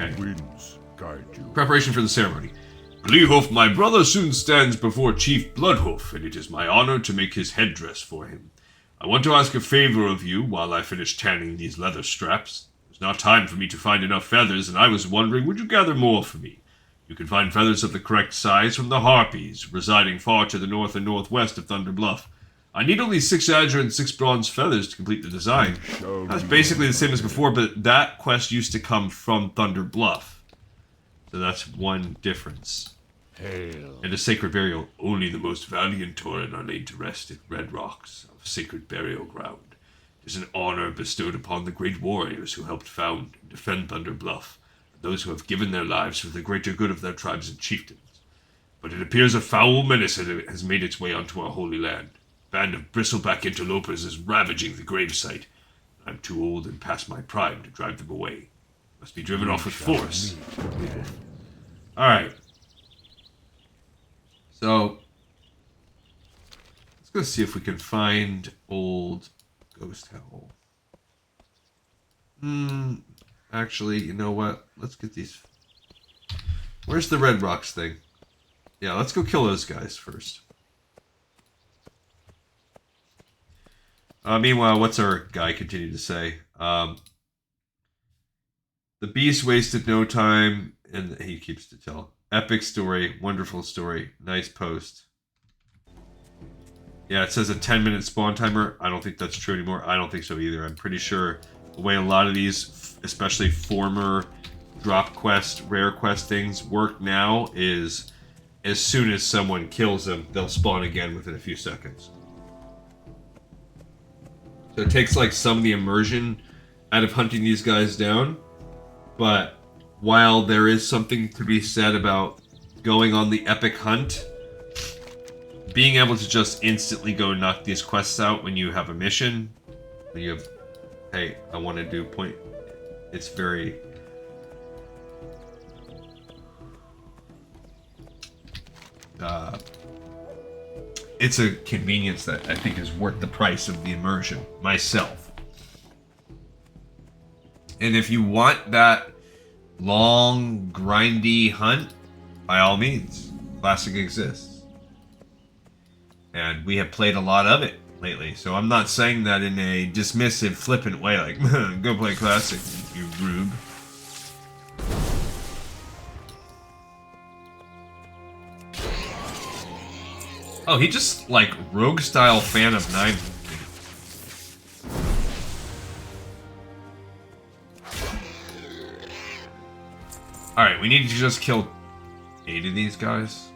Okay. Winds guide you. Preparation for the ceremony. Gleehoof, my brother, soon stands before Chief Bloodhoof, and it is my honor to make his headdress for him. I want to ask a favor of you while I finish tanning these leather straps. There's not time for me to find enough feathers, and I was wondering, would you gather more for me? You can find feathers of the correct size from the Harpies, residing far to the north and northwest of Thunder Bluff. I need only 6 azure and 6 bronze feathers to complete the design. That's basically the same as before, but that quest used to come from Thunder Bluff. So that's one difference. Hail. And a sacred burial. Only the most valiant Tauren are laid to rest in red rocks of sacred burial ground. It is an honor bestowed upon the great warriors who helped found and defend Thunder Bluff, and those who have given their lives for the greater good of their tribes and chieftains. But it appears a foul menace has made its way onto our holy land. A band of bristleback interlopers is ravaging the gravesite. I'm too old and past my prime to drive them away. Must be driven off with force. Alright. So, let's go see if we can find old Ghost Howl. Actually, you know what? Let's get these. Where's the Red Rocks thing? Yeah, let's go kill those guys first. Meanwhile, what's our guy continue to say? The beast wasted no time, and he keeps to tell. Epic story, wonderful story, nice post. Yeah, it says a 10-minute spawn timer. I don't think that's true anymore. I don't think so either. I'm pretty sure the way a lot of these, especially former drop quest, rare quest things work now is as soon as someone kills them, they'll spawn again within a few seconds. So it takes like some of the immersion out of hunting these guys down, but while there is something to be said about going on the epic hunt, being able to just instantly go knock these quests out when you have a mission, when you have, hey, I want to do point, it's very... it's a convenience that I think is worth the price of the immersion, myself. And if you want that long, grindy hunt, by all means, Classic exists. And we have played a lot of it lately, so I'm not saying that in a dismissive, flippant way, like, go play Classic, you rube. Oh, he just, like, rogue-style fan of 9. Alright, we need to just kill 8 of these guys.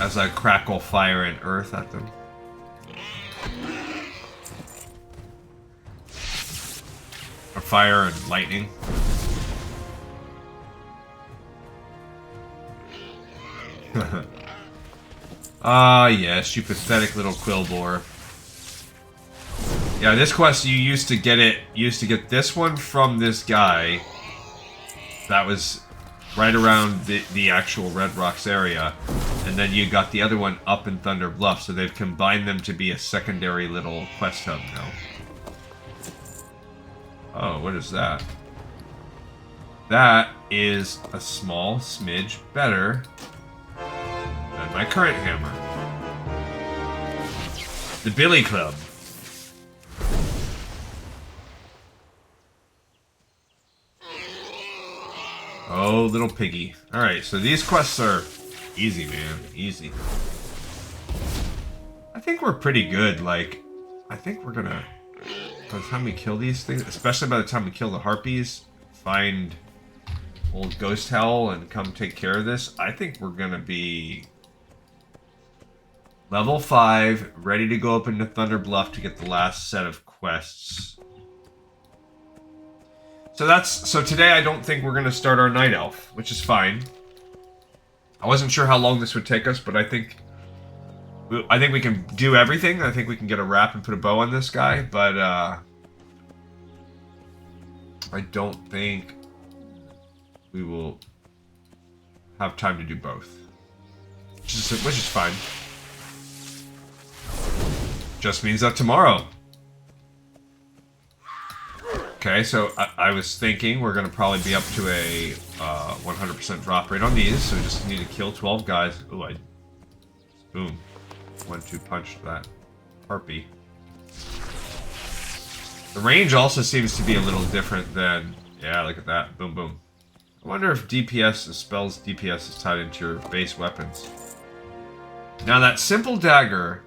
As I crackle fire and earth at them. Or fire and lightning. Ah, yes, you pathetic little Quillbore. Yeah, this quest you used to get this one from this guy. That was right around the actual Red Rocks area. And then you got the other one up in Thunder Bluff, so they've combined them to be a secondary little quest hub now. Oh, what is that? That is a small smidge better than my current hammer. The Billy Club. Oh, little piggy. Alright, so these quests are easy, man. Easy. I think we're pretty good. Like, I think we're gonna... By the time we kill these things, especially by the time we kill the harpies, find old Ghost Howl and come take care of this, I think we're gonna be level 5, ready to go up into Thunder Bluff to get the last set of quests. So today I don't think we're gonna start our Night Elf, which is fine. I wasn't sure how long this would take us, but I think we can do everything. I think we can get a wrap and put a bow on this guy, but I don't think we will have time to do both, which is fine. Just means that tomorrow. Okay, so I was thinking we're going to probably be up to a 100% drop rate on these, so we just need to kill 12 guys. Ooh, boom. 1-2 punch that harpy. The range also seems to be a little different than... Yeah, look at that. Boom, boom. I wonder if DPS, spells DPS is tied into your base weapons. Now that simple dagger...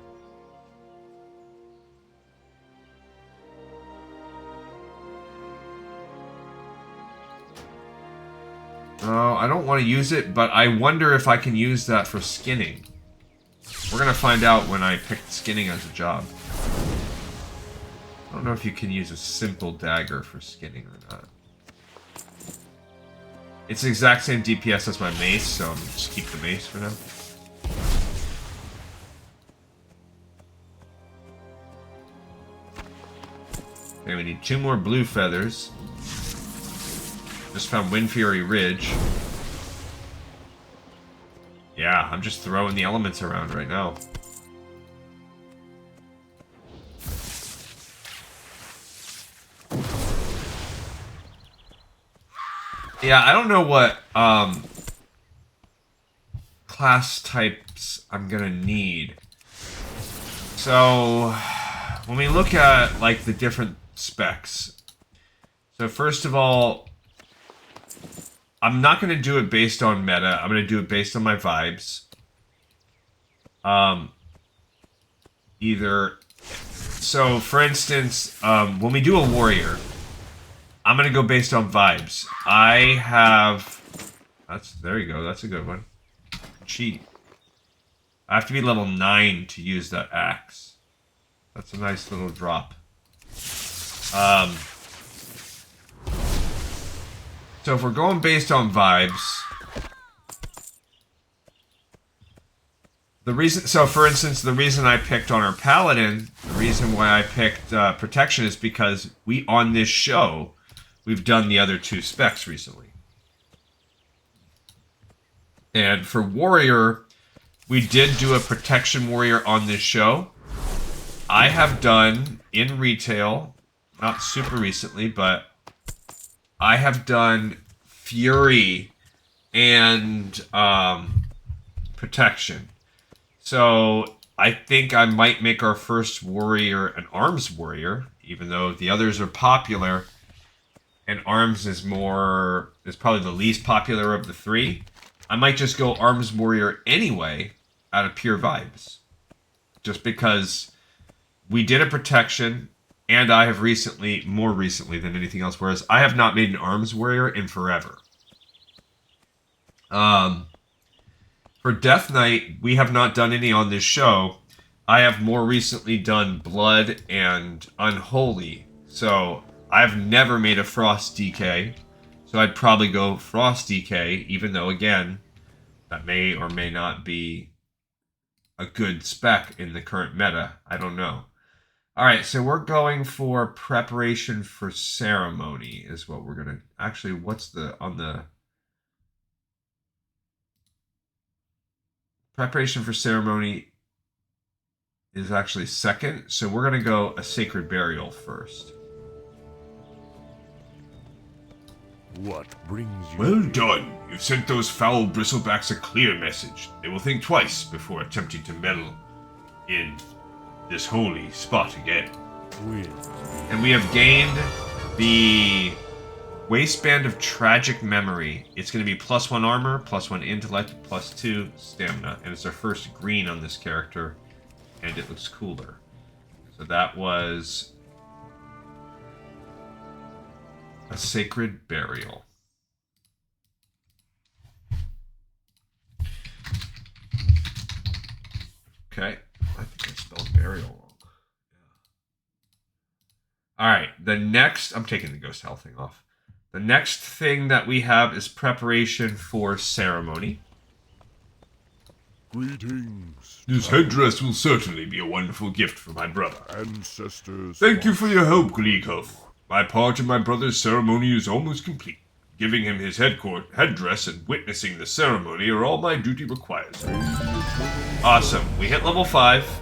Oh, I don't want to use it, but I wonder if I can use that for skinning. We're going to find out when I pick skinning as a job. I don't know if you can use a simple dagger for skinning or not. It's the exact same DPS as my mace, so I'm going to just keep the mace for now. Okay, we need 2 more blue feathers. Just found Windfury Ridge. Yeah, I'm just throwing the elements around right now. Yeah, I don't know what class types I'm gonna need. So, when we look at like the different specs. So first of all, I'm not going to do it based on meta. I'm going to do it based on my vibes. So, for instance, when we do a warrior, I'm going to go based on vibes. I have... There you go. That's a good one. Cheat. I have to be level 9 to use that axe. That's a nice little drop. So if we're going based on vibes, so for instance, the reason I picked on our paladin, the reason why I picked protection is because on this show, we've done the other 2 specs recently. And for warrior, we did do a protection warrior on this show. I have done in retail, not super recently, but I have done Fury and Protection. So I think I might make our first warrior an Arms warrior, even though the others are popular. And Arms is probably the least popular of the 3. I might just go Arms warrior anyway, out of pure vibes. Just because we did a Protection... And I have more recently than anything else, whereas I have not made an Arms warrior in forever. For Death Knight, we have not done any on this show. I have more recently done Blood and Unholy. So, I've never made a Frost DK. So I'd probably go Frost DK, even though, again, that may or may not be a good spec in the current meta. I don't know. Alright, so we're going for preparation for ceremony is what we're gonna... Actually, what's the... on the... Preparation for ceremony is actually second, so we're gonna go a sacred burial first. What brings you? Well done. You've sent those foul bristlebacks a clear message. They will think twice before attempting to meddle in this holy spot again. And we have gained the Waistband of Tragic Memory. It's going to be +1 armor, +1 intellect, +2 stamina. And it's our first green on this character. And it looks cooler. So that was a sacred burial. Okay. I think I spelled burial wrong. Alright, the next... I'm taking the ghost health thing off. The next thing that we have is preparation for ceremony. Greetings. This headdress will certainly be a wonderful gift for my brother. Ancestors. Thank you for your help, Gleekov. My part in my brother's ceremony is almost complete. Giving him his headdress and witnessing the ceremony are all my duty requires. Awesome. We hit level 5.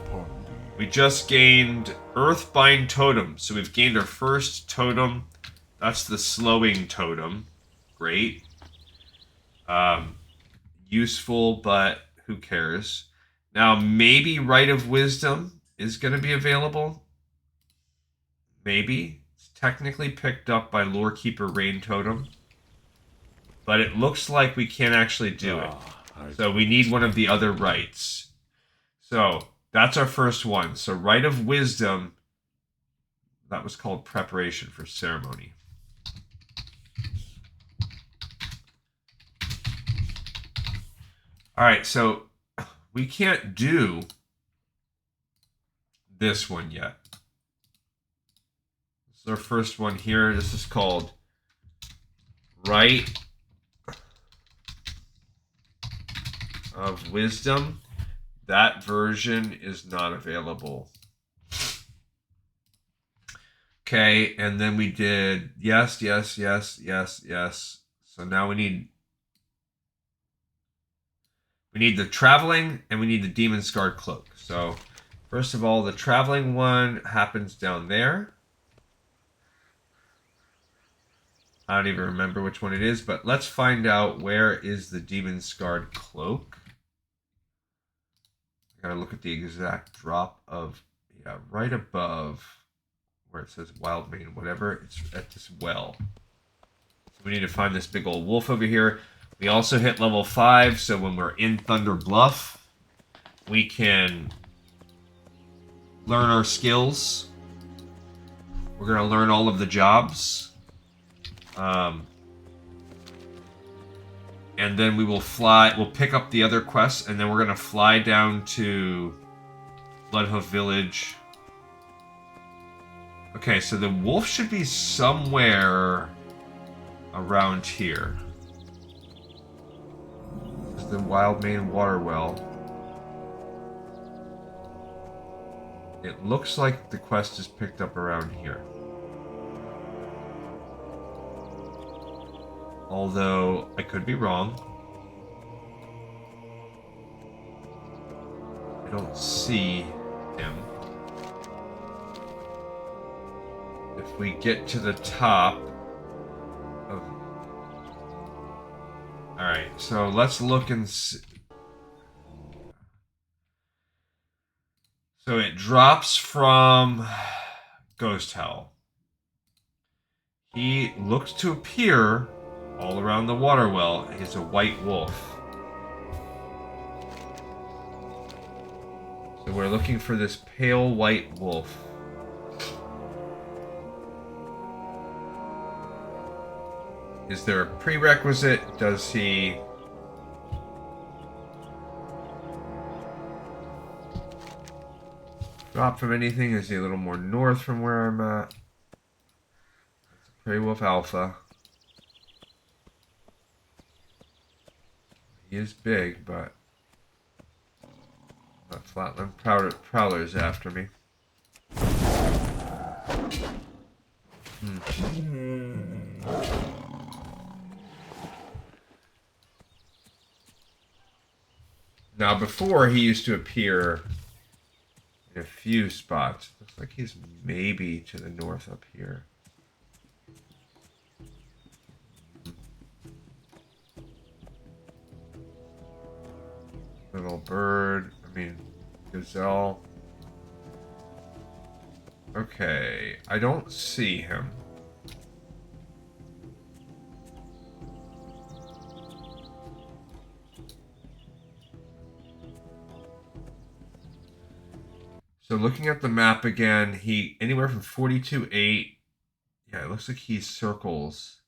We just gained Earthbind Totem. So we've gained our first totem. That's the slowing totem. Great. Useful, but who cares? Now, maybe Rite of Wisdom is going to be available. Maybe. It's technically picked up by Lorekeeper Rain Totem. But it looks like we can't actually do it. So we need one of the other rites. So that's our first one. So Rite of Wisdom, that was called Preparation for Ceremony. Alright, so we can't do this one yet. This is our first one here. This is called Rite of Wisdom. That version is not available. Okay, and then we did yes, yes, yes, yes, yes. So now we need the traveling and we need the demon scarred cloak. So first of all, the traveling one happens down there. I don't even remember which one it is, but let's find out where is the demon scarred cloak. I gotta look at the exact drop of, yeah, right above where it says Wild Mane, whatever. It's at this well. So we need to find this big old wolf over here. We also hit level 5, so when we're in Thunder Bluff, we can learn our skills. We're gonna learn all of the jobs. And then we will fly, we'll pick up the other quests, and then we're going to fly down to Bloodhoof Village. Okay, so the wolf should be somewhere around here. This is the Wild Mane Water Well. It looks like the quest is picked up around here. Although, I could be wrong. I don't see him. If we get to the top of... Alright, so let's look and see. So it drops from Ghost Hell. He looks to appear all around the water well. He's a white wolf. So we're looking for this pale white wolf. Is there a prerequisite? Does he... drop from anything? Is he a little more north from where I'm at? That's a Prey Wolf Alpha. He is big, but that Flatland Prowler's after me. Now, before, he used to appear in a few spots. Looks like he's maybe to the north up here. Little bird. I mean, gazelle. Okay, I don't see him. So looking at the map again, he anywhere from 42-8. Yeah, it looks like he circles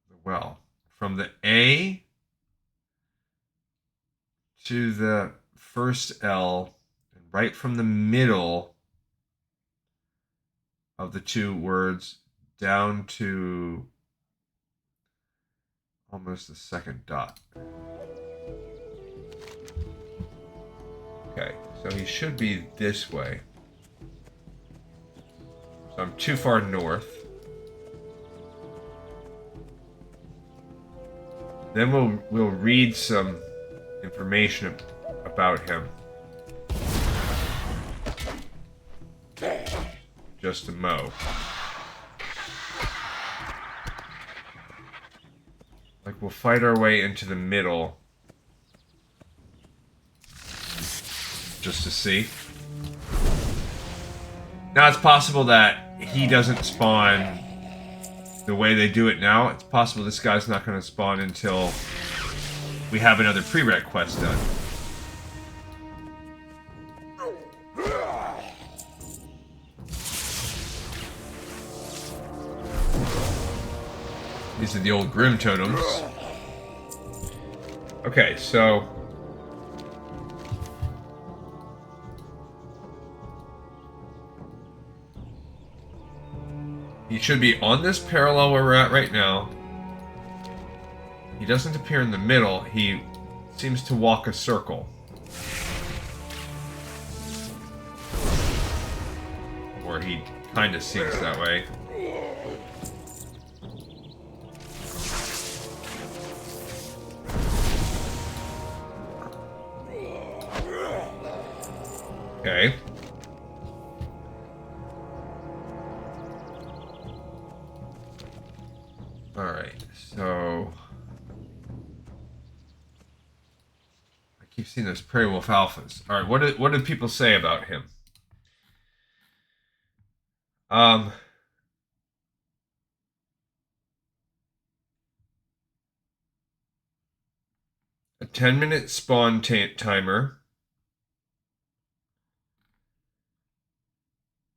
the well. From the A to the first L, and right from the middle of the two words down to almost the second dot. Okay, so he should be this way. So I'm too far north. Then we'll read some information about him. Just a mo. Like we'll fight our way into the middle. Just to see. Now it's possible that he doesn't spawn the way they do it now. It's possible this guy's not going to spawn until we have another prereq quest done. These are the old Grim totems. Okay, so he should be on this parallel where we're at right now. He doesn't appear in the middle. He seems to walk a circle. Or he kind of seems that way. Okay. Alright, so I keep seeing those Prairie Wolf alphas. Alright, what did people say about him? A 10-minute spawn timer.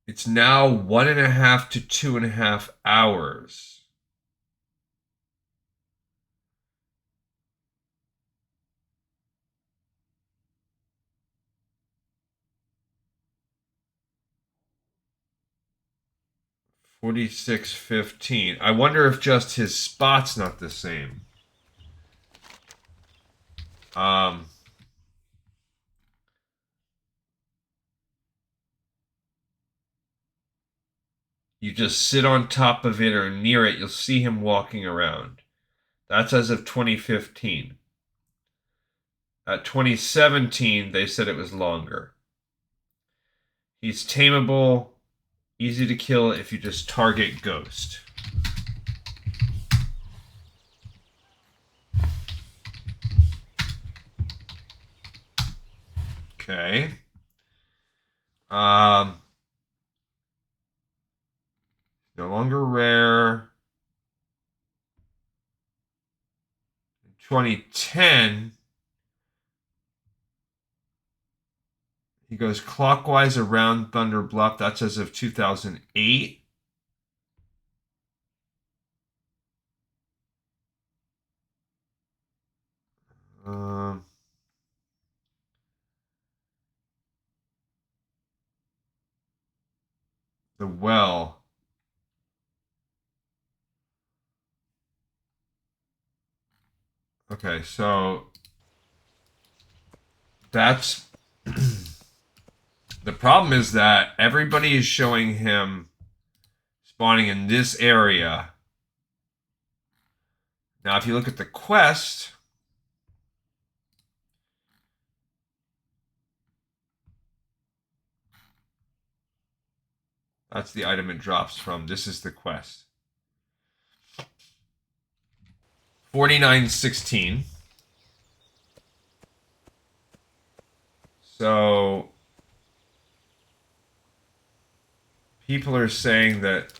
It's now 1.5 to 2.5 hours. $46.15. I wonder if just his spot's not the same. You just sit on top of it or near it, you'll see him walking around. That's as of 2015. At 2017, they said it was longer. He's tameable, easy to kill if you just target Ghost. Okay. No longer rare. In 2010, he goes clockwise around Thunder Bluff. That's as of 2008. The well. Okay, so that's The problem is that everybody is showing him spawning in this area. Now, if you look at the quest, that's the item it drops from. This is the quest. 4916. So people are saying that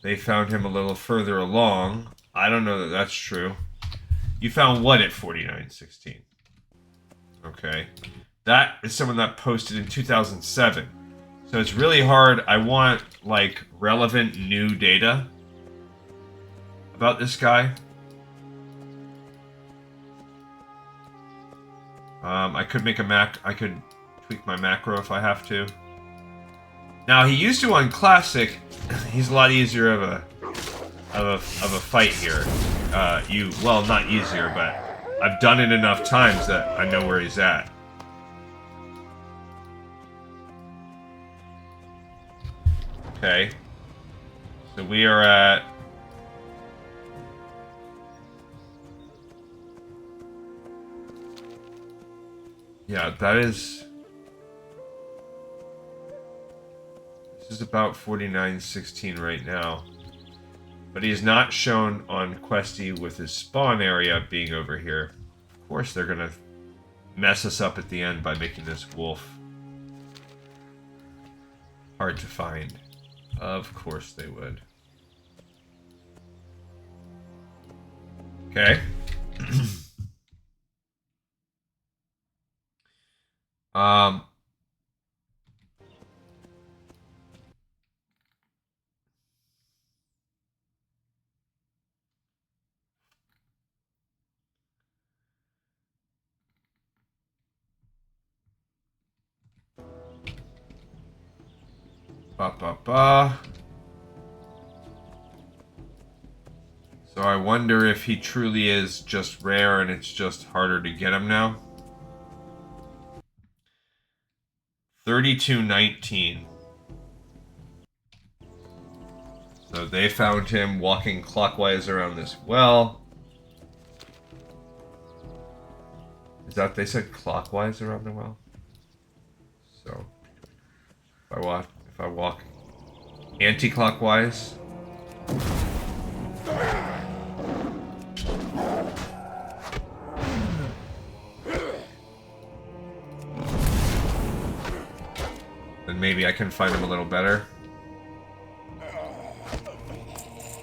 they found him a little further along. I don't know that that's true. You found what at 4916? Okay. That is someone that posted in 2007. So it's really hard. I want, like, relevant new data about this guy. I could make a I could tweak my macro if I have to. Now, he used to on Classic. He's a lot easier of a fight here. Well, not easier, but I've done it enough times that I know where he's at. Okay. So we are at... Yeah, that is... This is about 4916 right now. But he's not shown on Questy with his spawn area being over here. Of course they're gonna mess us up at the end by making this wolf hard to find. Of course they would. Okay. So I wonder if he truly is just rare and it's just harder to get him now. 3219. So they found him walking clockwise around this well. Is that they said clockwise around the well? So if I walk anti-clockwise. Then maybe I can find him a little better.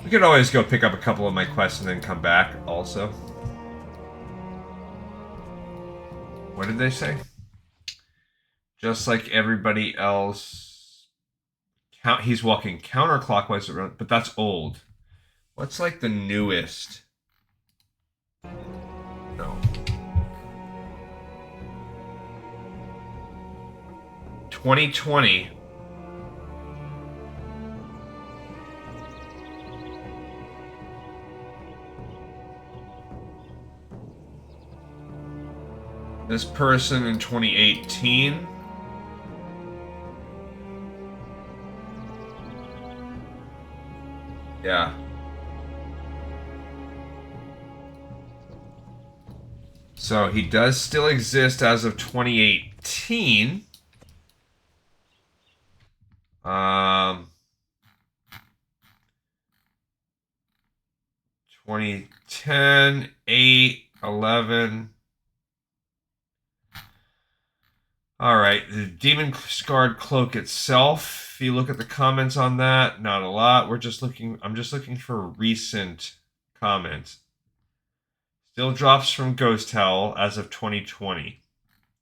We could always go pick up a couple of my quests and then come back also. What did they say? Just like everybody else, he's walking counterclockwise around, but that's old. What's like the newest? No. 2020. This person in 2018. Yeah. So he does still exist as of 2018. 2010, 8, 11. Alright, the Demon Scarred Cloak itself, if you look at the comments on that, not a lot. I'm just looking for recent comments. Still drops from Ghost Howl as of 2020.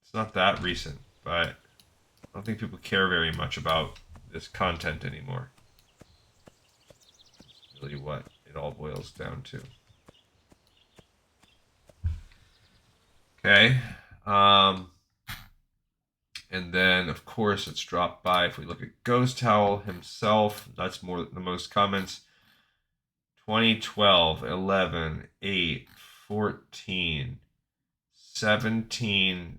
It's not that recent, but I don't think people care very much about this content anymore. That's really what it all boils down to. Okay. And then, of course, it's dropped by. If we look at Ghost Howl himself, that's the most comments. 2012, 11, 8, 14, 17,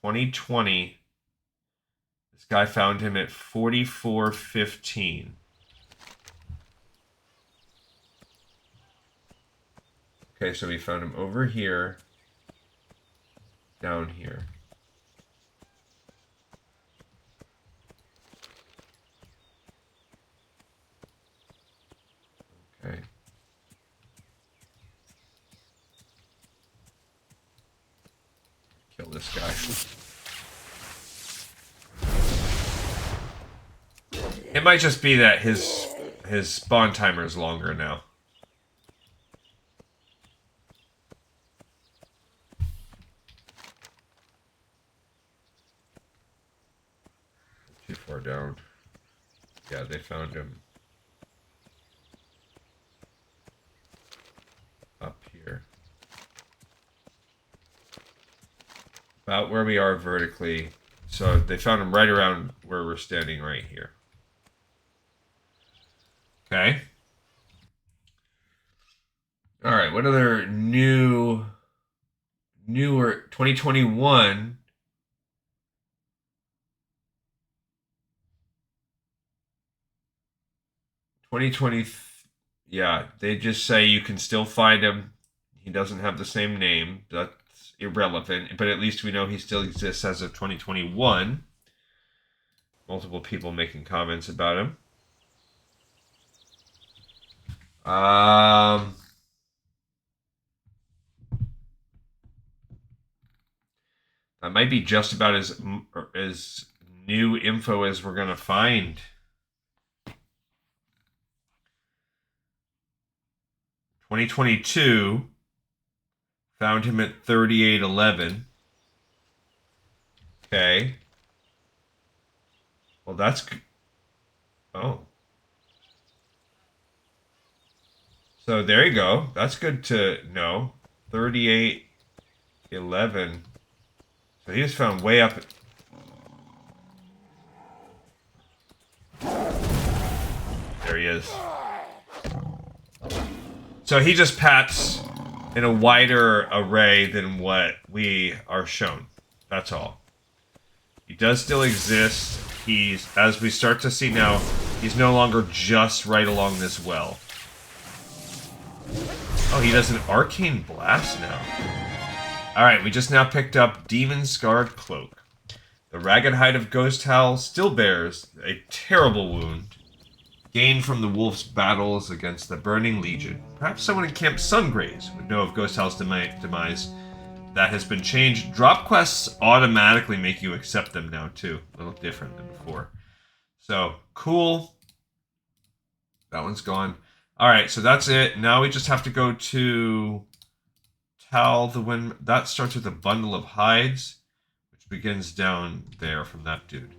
2020. This guy found him at 4415. Okay, so we found him over here, down here. Okay. Kill this guy. It might just be that his spawn timer is longer now. Too far down. Yeah, they found him up here. About where we are vertically. So they found him right around where we're standing right here. Okay. Alright, what other newer 2021? Yeah, they just say you can still find him. He doesn't have the same name. That's irrelevant, but at least we know he still exists as of 2021. Multiple people making comments about him. That might be just about as new info as we're gonna find. 2022 found him at 3811. Okay. Well, that's... Oh. So there you go. That's good to know. 3811. So he was found way up... There he is. So he just pats in a wider array than what we are shown. That's all. He does still exist. He's, as we start to see now, he's no longer just right along this well. Oh, he does an arcane blast now. Alright, we just now picked up Demon Scarred Cloak. The ragged hide of Ghost Howl still bears a terrible wound, gained from the wolf's battles against the Burning Legion. Perhaps someone in Camp Sungraze would know of Ghost Howl's demise. That has been changed. Drop quests automatically make you accept them now, too. A little different than before. So, cool. That one's gone. Alright, so that's it. Now we just have to go to Tal the Wind. That starts with a bundle of hides, which begins down there from that dude.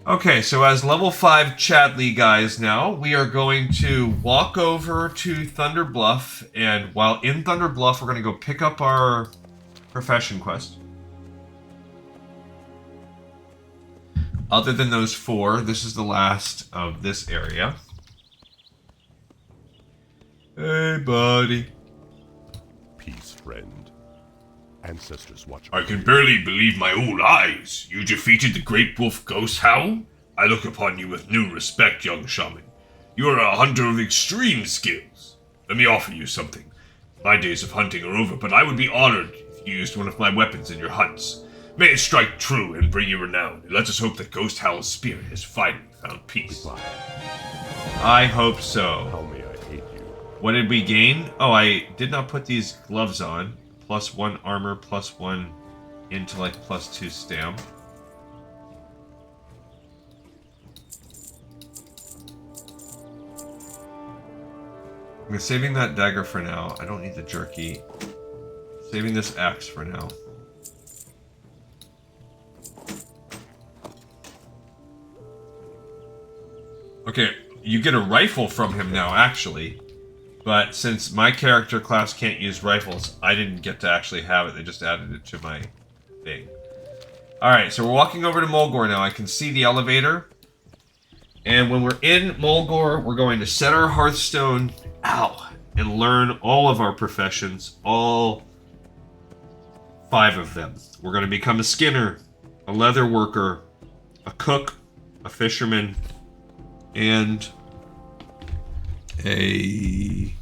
Okay, so as level 5 Chadley guys now, we are going to walk over to Thunder Bluff, and while in Thunder Bluff, we're going to go pick up our profession quest. Other than those 4, this is the last of this area. Hey, buddy. Peace, friend. Ancestors watch. I can barely believe my own eyes. You defeated the great wolf Ghost Howl? I look upon you with new respect, young shaman. You are a hunter of extreme skills. Let me offer you something. My days of hunting are over, but I would be honored if you used one of my weapons in your hunts. May it strike true and bring you renown. And let us hope that Ghost Howl's spirit has finally found peace. I hope so. Tell me I hate you. What did we gain? Oh, I did not put these gloves on. +1 armor, +1 intellect, +2 stamp. I'm saving that dagger for now. I don't need the jerky. Saving this axe for now. Okay, you get a rifle from him now, actually. But since my character class can't use rifles, I didn't get to actually have it. They just added it to my thing. Alright, so we're walking over to Mulgore now. I can see the elevator. And when we're in Mulgore, we're going to set our Hearthstone out and learn all of our professions, all 5 of them. We're going to become a skinner, a leather worker, a cook, a fisherman, and a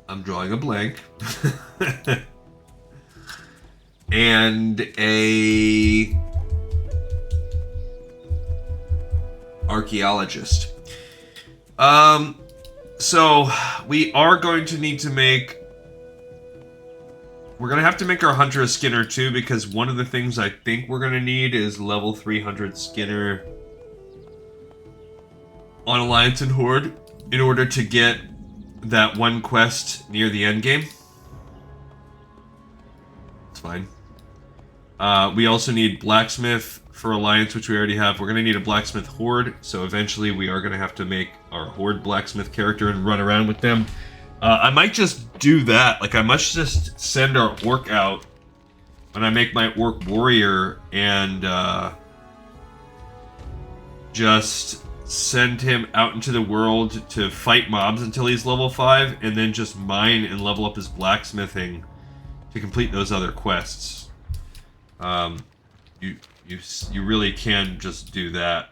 I'm drawing a blank. And a archaeologist. So we are going to need to make... We're going to have to make our hunter a skinner too, because one of the things I think we're going to need is level 300 skinner on Alliance and Horde in order to get that one quest near the end game. It's fine. We also need blacksmith for Alliance, which we already have. We're going to need a blacksmith horde, so eventually we are going to have to make our horde blacksmith character and run around with them. I might just do that. Like, I must just send our orc out when I make my orc warrior and just send him out into the world to fight mobs until he's level 5, and then just mine and level up his blacksmithing to complete those other quests. You really can just do that.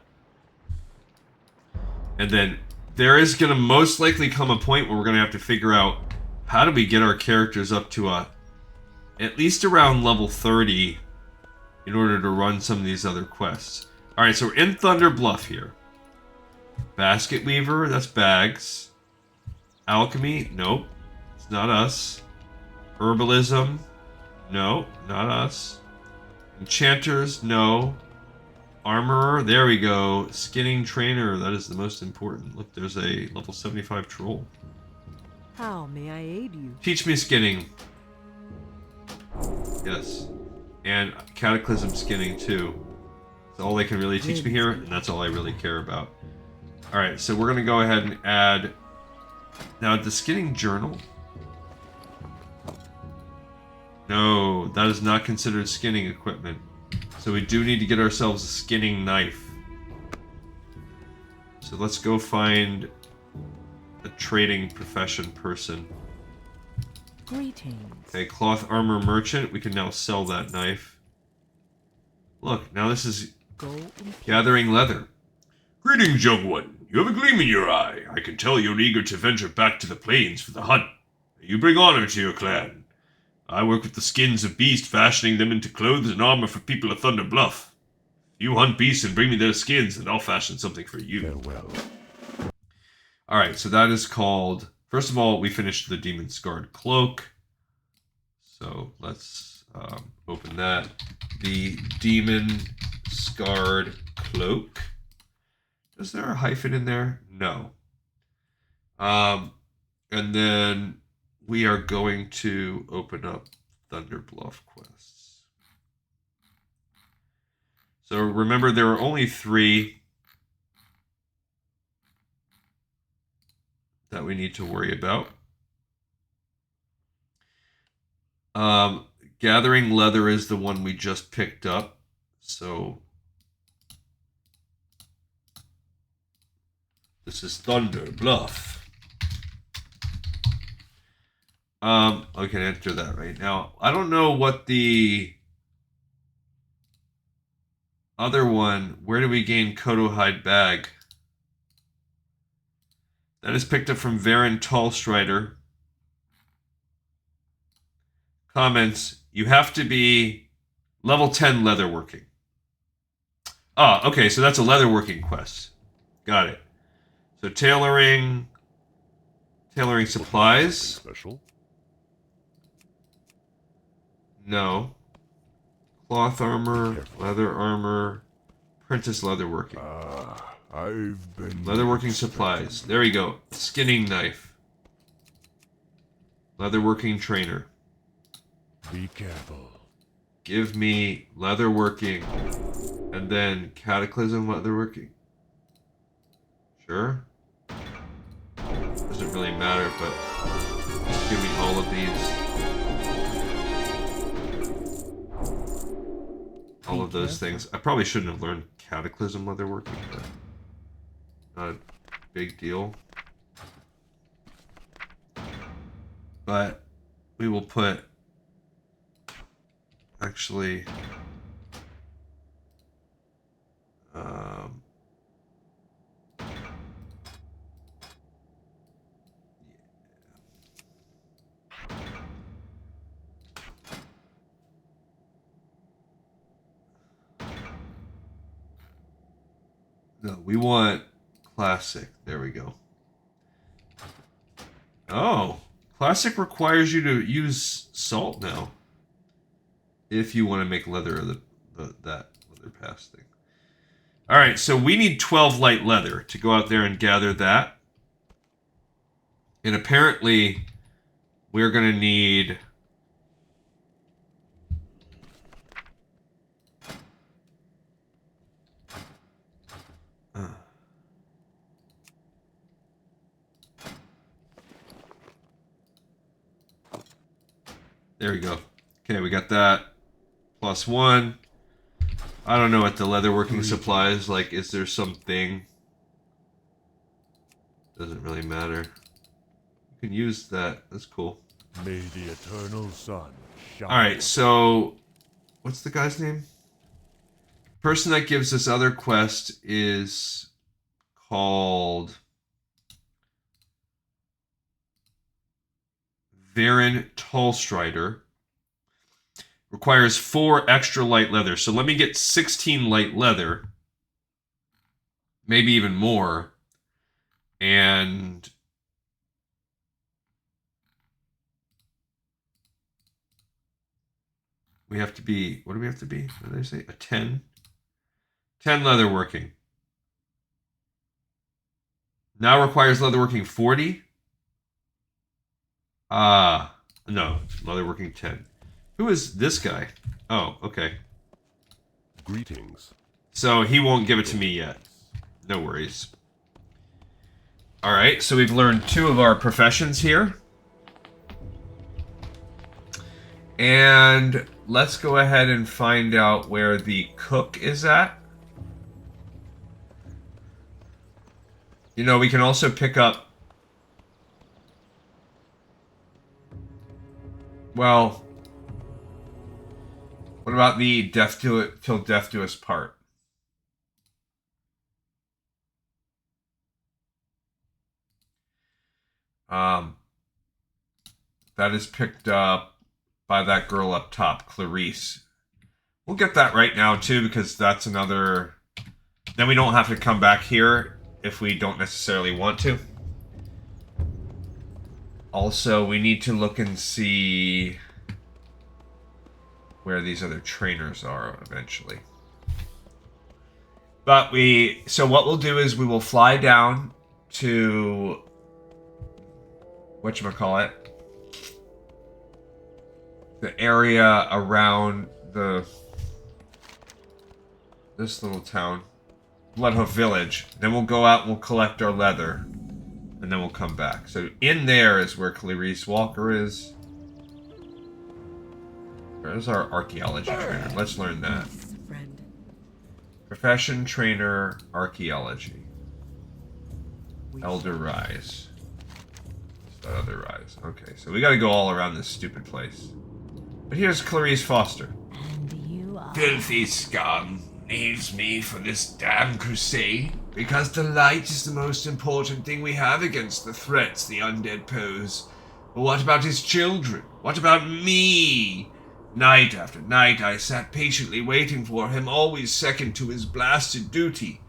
And then there is going to most likely come a point where we're going to have to figure out how do we get our characters up to at least around level 30 in order to run some of these other quests. Alright, so we're in Thunder Bluff here. Basket Weaver, that's Bags. Alchemy, nope. It's not us. Herbalism, no, not us. Enchanters, no. Armorer, there we go. Skinning Trainer, that is the most important. Look, there's a level 75 troll. How may I aid you? Teach me skinning. Yes. And Cataclysm skinning, too. That's all they can really teach me here, and that's all I really care about. Alright, so we're going to go ahead and add... Now, the skinning journal... No, that is not considered skinning equipment. So we do need to get ourselves a skinning knife. So let's go find a trading profession person. Greetings. Okay, cloth armor merchant. We can now sell that knife. Look, now this is gathering leather. Greetings, young one. You have a gleam in your eye. I can tell you're eager to venture back to the plains for the hunt. You bring honor to your clan. I work with the skins of beasts, fashioning them into clothes and armor for people of Thunder Bluff. If you hunt beasts and bring me their skins, then I'll fashion something for you. Farewell. Alright, so that is called... First of all, we finished the Demon Scarred Cloak. So let's open that. The Demon Scarred Cloak. Is there a hyphen in there? No. And then we are going to open up Thunder Bluff quests. So remember, there are only 3 that we need to worry about. Gathering leather is the one we just picked up. So this is Thunder Bluff. I can enter that right now. I don't know what the other one... Where do we gain Kodo Hide Bag? That is picked up from Varen Tallstrider. Comments. You have to be level 10 leatherworking. Ah, okay, so that's a leatherworking quest. Got it. So tailoring supplies. Special. No. Cloth armor, leather armor, apprentice leatherworking. I've been... Leatherworking supplies. There we go. Skinning knife. Leatherworking trainer. Be careful. Give me leatherworking. And then cataclysm leatherworking. Sure. Doesn't really matter, but just give me all of these. All of those things. I probably shouldn't have learned cataclysm leatherworking, but big deal. But we will put... Actually... No, we want classic. There we go. Oh, classic requires you to use salt now. If you want to make leather of that leather pass thing. All right, so we need 12 light leather to go out there and gather that. And apparently, we're going to need... There we go. Okay, we got that. +1. I don't know what the leatherworking supplies like. Is there something? Doesn't really matter. You can use that. That's cool. May the eternal sun shine. Alright, so... What's the guy's name? The person that gives this other quest is called... Varen Tallstrider. Requires 4 extra light leather. So let me get 16 light leather. Maybe even more. And... we have to be... What do we have to be? What did they say? A 10? 10 leatherworking. Now requires leatherworking 40? No. Leatherworking 10. Who is this guy? Oh, okay. Greetings. So he won't give it to me yet. No worries. Alright, so we've learned 2 of our professions here. And let's go ahead and find out where the cook is at. You know, we can also pick up... Well... What about the death to it till death do us part? That is picked up by that girl up top, Clarice. We'll get that right now too, because that's another... Then we don't have to come back here if we don't necessarily want to. Also, we need to look and see where these other trainers are eventually. But so what we'll do is we will fly down to whatchamacallit, the area around this little town, Bloodhoof Village. Then we'll go out and we'll collect our leather, and then we'll come back. So in there is where Clarice Walker is. Where's our archaeology trainer? Let's learn that. Friend. Profession trainer, archaeology. Elder Rise. Elder Rise. Okay, so we gotta go all around this stupid place. But here's Clarice Foster. And you are... Filthy scum needs me for this damn crusade, because the light is the most important thing we have against the threats the undead pose. But what about his children? What about me? Night after night I sat patiently waiting for him, always second to his blasted duty.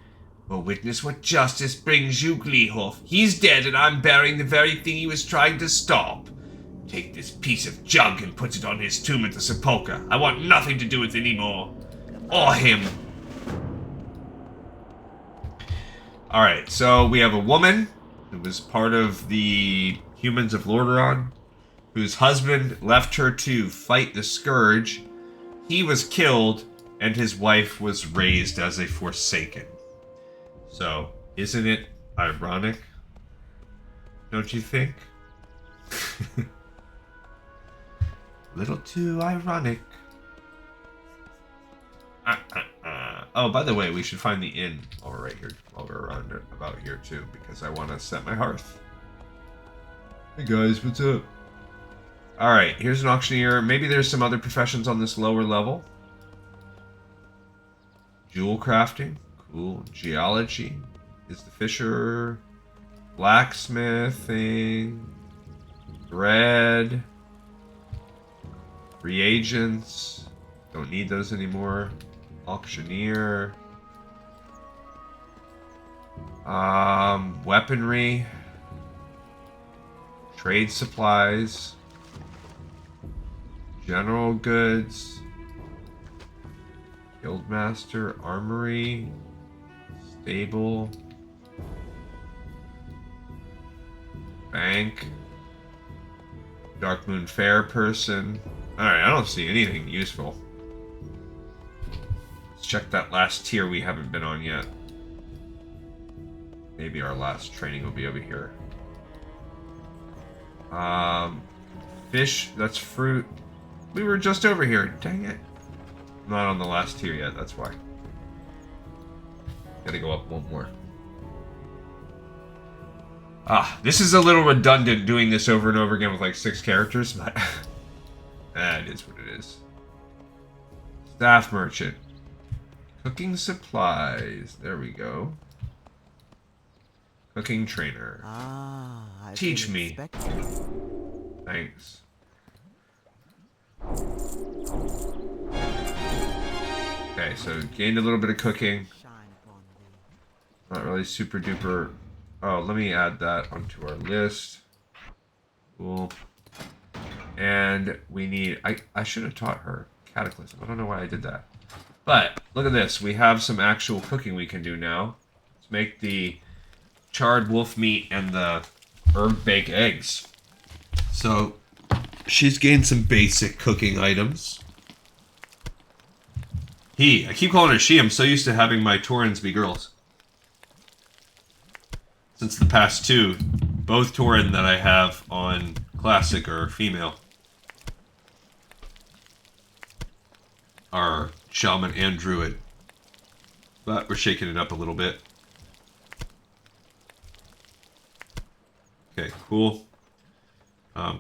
Well, witness what justice brings you, Gleehoof. He's dead and I'm burying the very thing he was trying to stop. Take this piece of junk and put it on his tomb at the sepulchre. I want nothing to do with it anymore. Or him. Alright, so we have a woman who was part of the humans of Lordaeron, whose husband left her to fight the Scourge. He was killed, and his wife was raised as a Forsaken. So, isn't it ironic? Don't you think? Little too ironic. Oh, by the way, we should find the inn while we're right here, while we're around about here too, because I want to set my hearth. Hey guys, what's up? Alright, here's an auctioneer. Maybe there's some other professions on this lower level. Jewel crafting. Cool. Geology. Is the fisher. Blacksmithing. Bread. Reagents. Don't need those anymore. Auctioneer. Weaponry. Trade supplies. General goods. Guildmaster. Armory. Stable. Bank. Darkmoon Fair person. Alright, I don't see anything useful. Let's check that last tier we haven't been on yet. Maybe our last training will be over here. Fish, that's fruit. We were just over here, dang it. Not on the last tier yet, that's why. Gotta go up one more. This is a little redundant doing this over and over again with like 6 characters, but that is what it is. Staff merchant. Cooking supplies. There we go. Cooking trainer. Teach me. Thanks. Okay, so gained a little bit of cooking. Not really super duper. Oh, let me add that onto our list. Cool. And we need... I should have taught her Cataclysm. I don't know why I did that. But, look at this. We have some actual cooking we can do now. Let's make the charred wolf meat and the herb bake eggs. So, she's gained some basic cooking items. I keep calling her she. I'm so used to having my Taurens be girls. Since the past 2, both Tauren that I have on Classic are female. Are Shaman and Druid. But we're shaking it up a little bit. Okay, cool.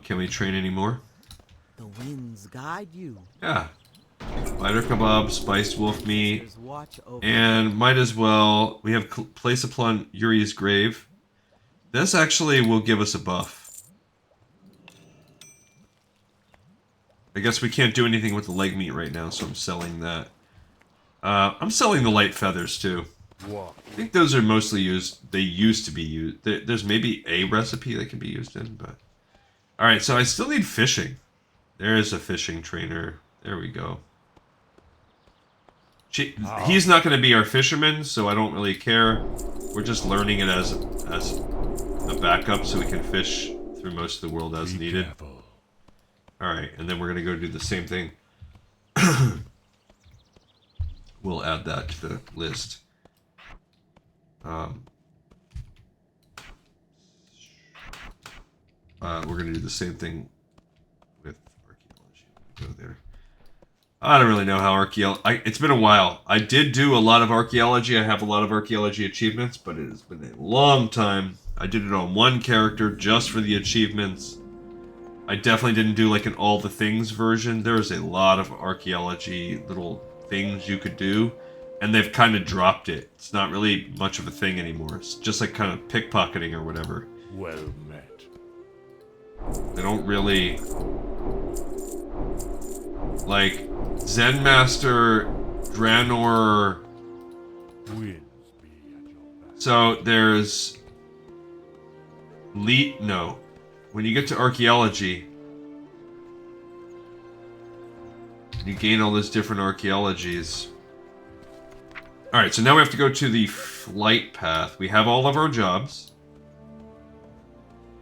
Can we train any more? The winds guide you. Yeah. Lighter kebab, spiced wolf meat, and might as well... We have place upon Yuri's grave. This actually will give us a buff. I guess we can't do anything with the leg meat right now, so I'm selling that. I'm selling the light feathers too. I think those are mostly used. They used to be used. There's maybe a recipe that can be used in, but... Alright, so I still need fishing. There is a fishing trainer. There we go. He's not going to be our fisherman, so I don't really care. We're just learning it as a backup so we can fish through most of the world as needed. Alright, and then we're going to go do the same thing. We'll add that to the list. We're going to do the same thing with archaeology. Go there. I don't really know how archaeology... It's been a while. I did do a lot of archaeology. I have a lot of archaeology achievements, but it has been a long time. I did it on one character just for the achievements. I definitely didn't do like an all the things version. There's a lot of archaeology little things you could do, and they've kind of dropped it. It's not really much of a thing anymore. It's just like kind of pickpocketing or whatever. Well met. They don't really... Like, Zen Master, Draenor... Winds be at your back. So, there's... No. When you get to archaeology... You gain all those different archaeologies. Alright, so now we have to go to the flight path. We have all of our jobs.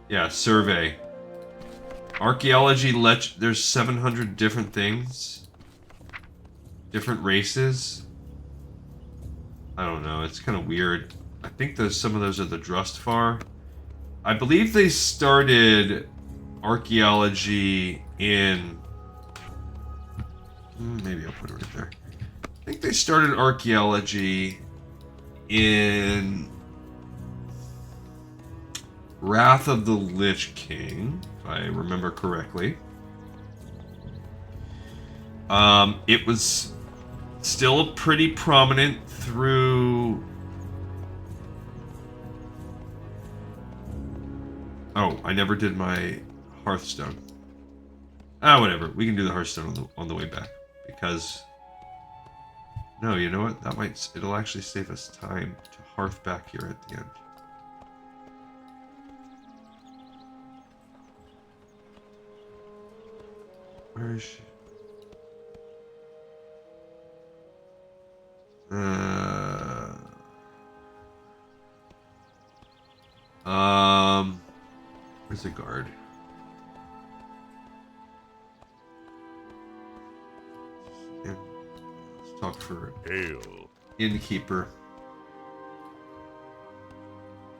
Yeah, survey. Archaeology, there's 700 different things. Different races. I don't know, it's kind of weird. I think some of those are the Drustvar. I believe they started archaeology in... Maybe I'll put it right there. I think they started archaeology in Wrath of the Lich King, if I remember correctly. It was still pretty prominent through... Oh, I never did my Hearthstone. Whatever. We can do the Hearthstone on the way back. Because... No, you know what? That might... It'll actually save us time to hearth back here at the end. Where is she? Where's the guard? Yeah. Let's talk for Hail, innkeeper.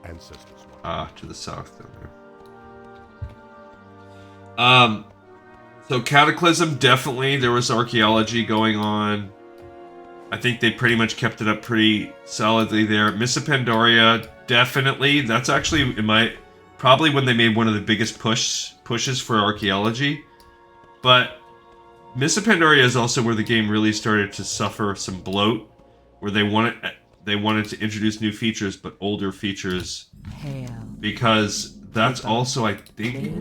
ancestors. Watch. To the south down there. So Cataclysm, definitely there was archaeology going on. I think they pretty much kept it up pretty solidly there. Miss Pandaria, definitely. That's actually probably when they made one of the biggest pushes for archaeology. But Miss Pandaria is also where the game really started to suffer some bloat, where they wanted to introduce new features, but older features. Hail. Because that's also, I think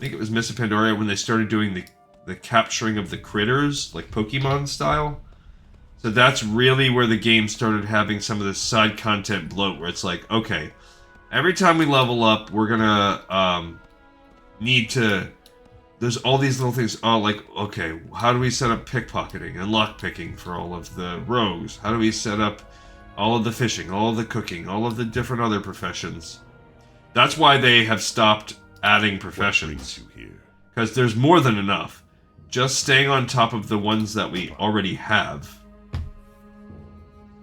it was Miss Pandaria when they started doing the capturing of the critters, like Pokemon style. So that's really where the game started having some of the side content bloat, where it's like, okay, every time we level up, we're gonna need to... There's all these little things, like, okay, how do we set up pickpocketing and lockpicking for all of the rogues? How do we set up all of the fishing, all of the cooking, all of the different other professions? That's why they have stopped adding professions. Because there's more than enough. Just staying on top of the ones that we already have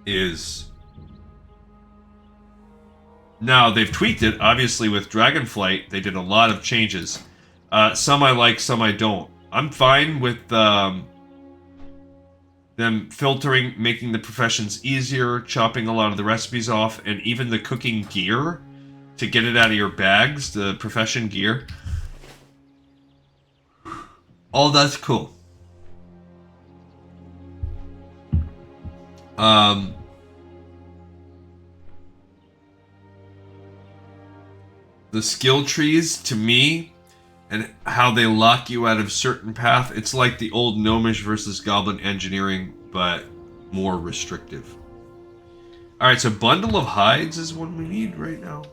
is... Now, they've tweaked it. Obviously, with Dragonflight, they did a lot of changes. Some I like, some I don't. I'm fine with them filtering, making the professions easier, chopping a lot of the recipes off, and even the cooking gear to get it out of your bags, the profession gear. All that's cool. The skill trees, to me, and how they lock you out of certain path, it's like the old Gnomish versus Goblin engineering, but more restrictive. Alright, so Bundle of Hides is what we need right now.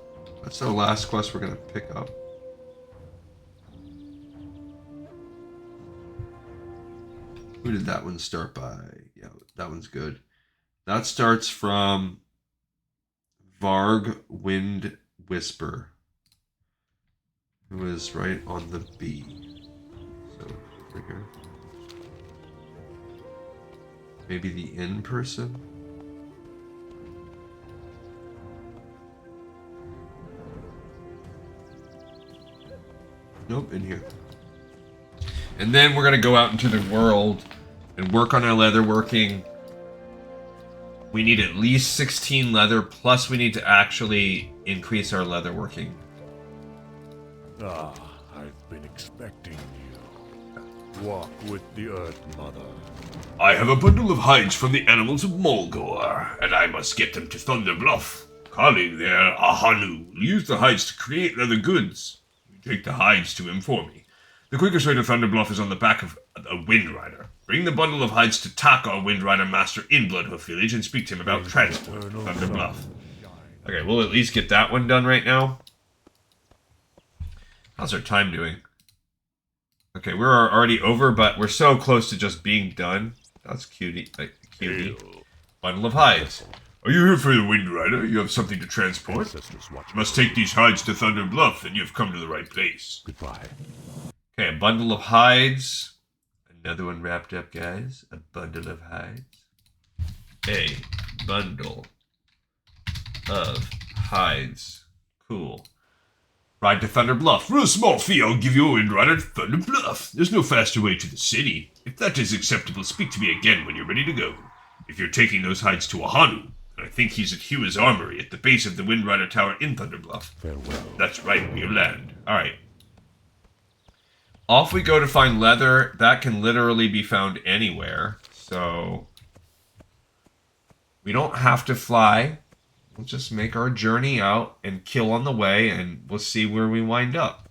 That's our last quest we're going to pick up. Who did that one start by? Yeah, that one's good. That starts from Varg Wind Whisper, who is right on the B. So, over here. Maybe the in person? Nope, in here. And then we're going to go out into the world and work on our leatherworking. We need at least 16 leather, plus we need to actually increase our leatherworking. I've been expecting you. Walk with the Earth Mother. I have a bundle of hides from the animals of Mulgore, and I must get them to Thunder Bluff. Colleague there, Ahanu, will use the hides to create leather goods. You take the hides to him for me. The quickest way to Thunder Bluff is on the back of a Wind Rider. Bring the bundle of hides to Taka, Wind Rider Master in Bloodhoof Village, and speak to him about transport to Thunder Bluff. Okay, we'll at least get that one done right now. How's our time doing? Okay, we're already over, but we're so close to just being done. That's cutie. Cutie. Bundle of hides. Are you here for the Wind Rider? You have something to transport? You must take these hides to Thunder Bluff, and you have come to the right place. Goodbye. Okay, a bundle of hides. Another one wrapped up, guys. A bundle of hides. A bundle of hides. Cool. Ride to Thunder Bluff. For a small fee, I'll give you a Wind Rider to Thunder Bluff. There's no faster way to the city. If that is acceptable, speak to me again when you're ready to go. If you're taking those hides to Ahanu, I think he's at Hugh's armory at the base of the Windrider Tower in Thunder Bluff. Farewell. That's right, we'll land. Alright. Off we go to find leather. That can literally be found anywhere. So we don't have to fly. We'll just make our journey out and kill on the way, and we'll see where we wind up.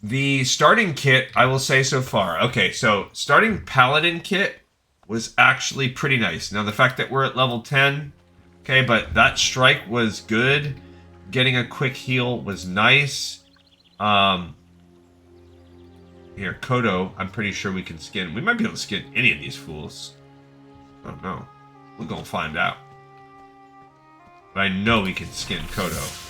The starting kit, I will say so far. Okay, so starting Paladin kit was actually pretty nice. Now, the fact that we're at level 10, okay, but that strike was good. Getting a quick heal was nice. Here, Kodo, I'm pretty sure we can skin. We might be able to skin any of these fools. I don't know. We're gonna find out. But I know we can skin Kodo.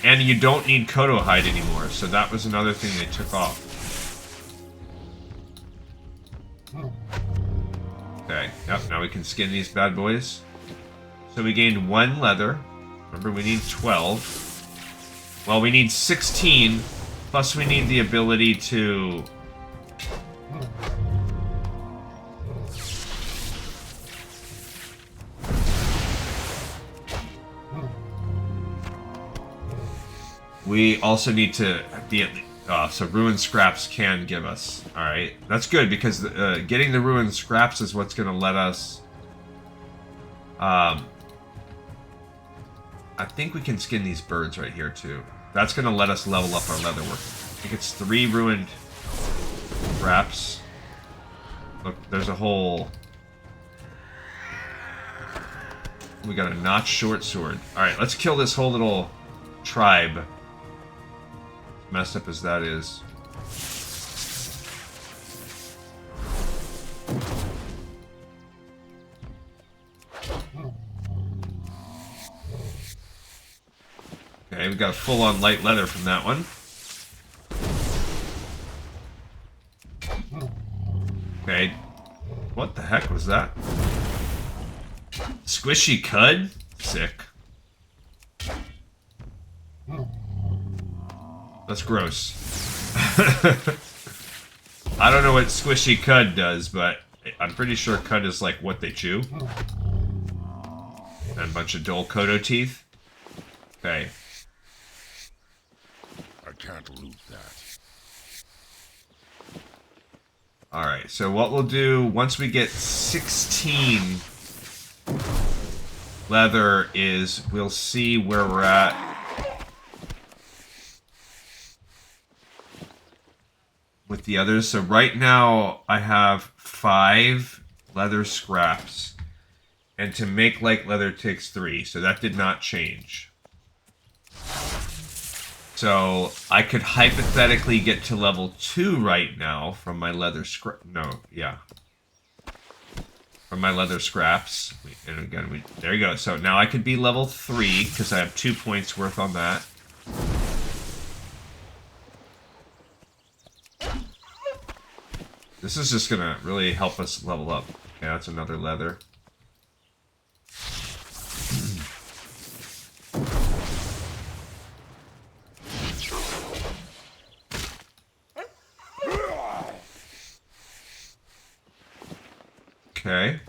And you don't need Kodo Hide anymore, so that was another thing they took off. Okay, yep, now we can skin these bad boys. So we gained 1 leather. Remember, we need 12. Well, we need 16, plus we need the ability to... We also need to be so ruined scraps can give us. All right, that's good because getting the ruined scraps is what's going to let us. I think we can skin these birds right here too. That's going to let us level up our leather work. I think it's 3 ruined scraps. Look, there's a whole. We got a notched short sword. All right, let's kill this whole little tribe. Messed up as that is. Okay, we got full-on light leather from that one. Okay, what the heck was that? Squishy cud? Sick. That's gross. I don't know what squishy cud does, but I'm pretty sure cud is like what they chew. And a bunch of dull Kodo teeth. Okay. I can't lose that. Alright, so what we'll do, once we get 16 leather, is we'll see where we're at. With the others. So right now I have 5 leather scraps, and to make like leather takes 3, so that did not change. So I could hypothetically get to level 2 right now from my leather from my leather scraps. And again, there you go. So now I could be level 3 because I have 2 points worth on that. This is just gonna really help us level up. Okay, that's another leather. Okay.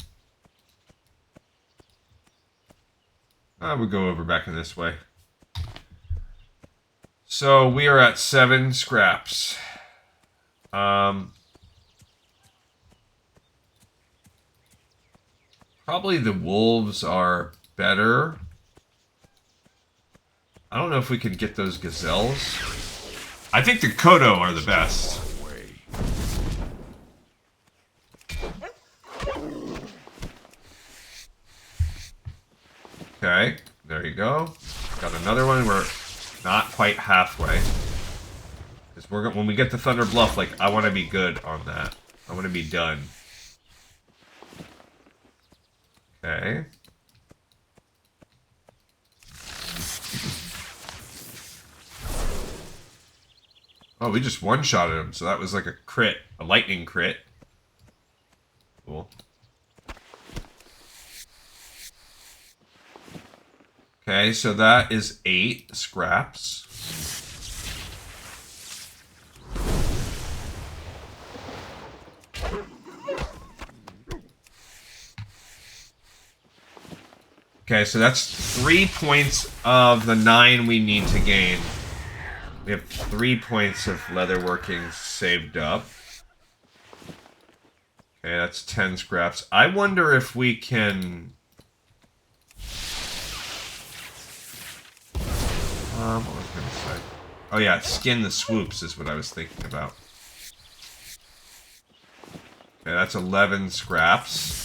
We'll go over back in this way. So we are at 7 scraps. Probably the wolves are better. I don't know if we can get those gazelles. I think the Kodo are the best. Okay, there you go. Got another one. We're not quite halfway. Because when we get to Thunder Bluff, like, I want to be good on that. I want to be done. Okay. Oh, we just one-shotted him, so that was like a crit. A lightning crit. Cool. Okay, so that is 8 scraps. Okay, so that's 3 points of the 9 we need to gain. We have 3 points of leatherworking saved up. Okay, that's 10 scraps. I wonder if we can... what was I going to say? Oh yeah, skin the swoops is what I was thinking about. Okay, that's 11 scraps.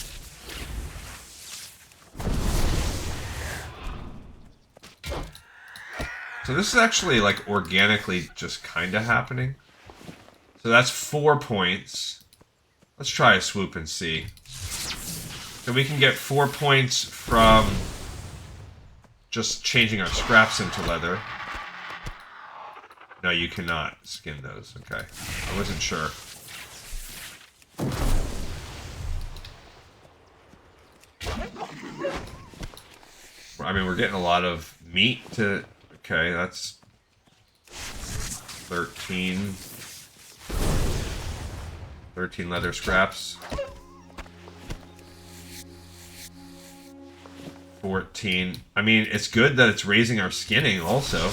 So this is actually, like, organically just kind of happening. So that's 4 points. Let's try a swoop and see. So we can get 4 points from just changing our scraps into leather. No, you cannot skin those. Okay. I wasn't sure. I mean, we're getting a lot of meat to... Okay, that's 13. 13 leather scraps. 14. I mean, it's good that it's raising our skinning also.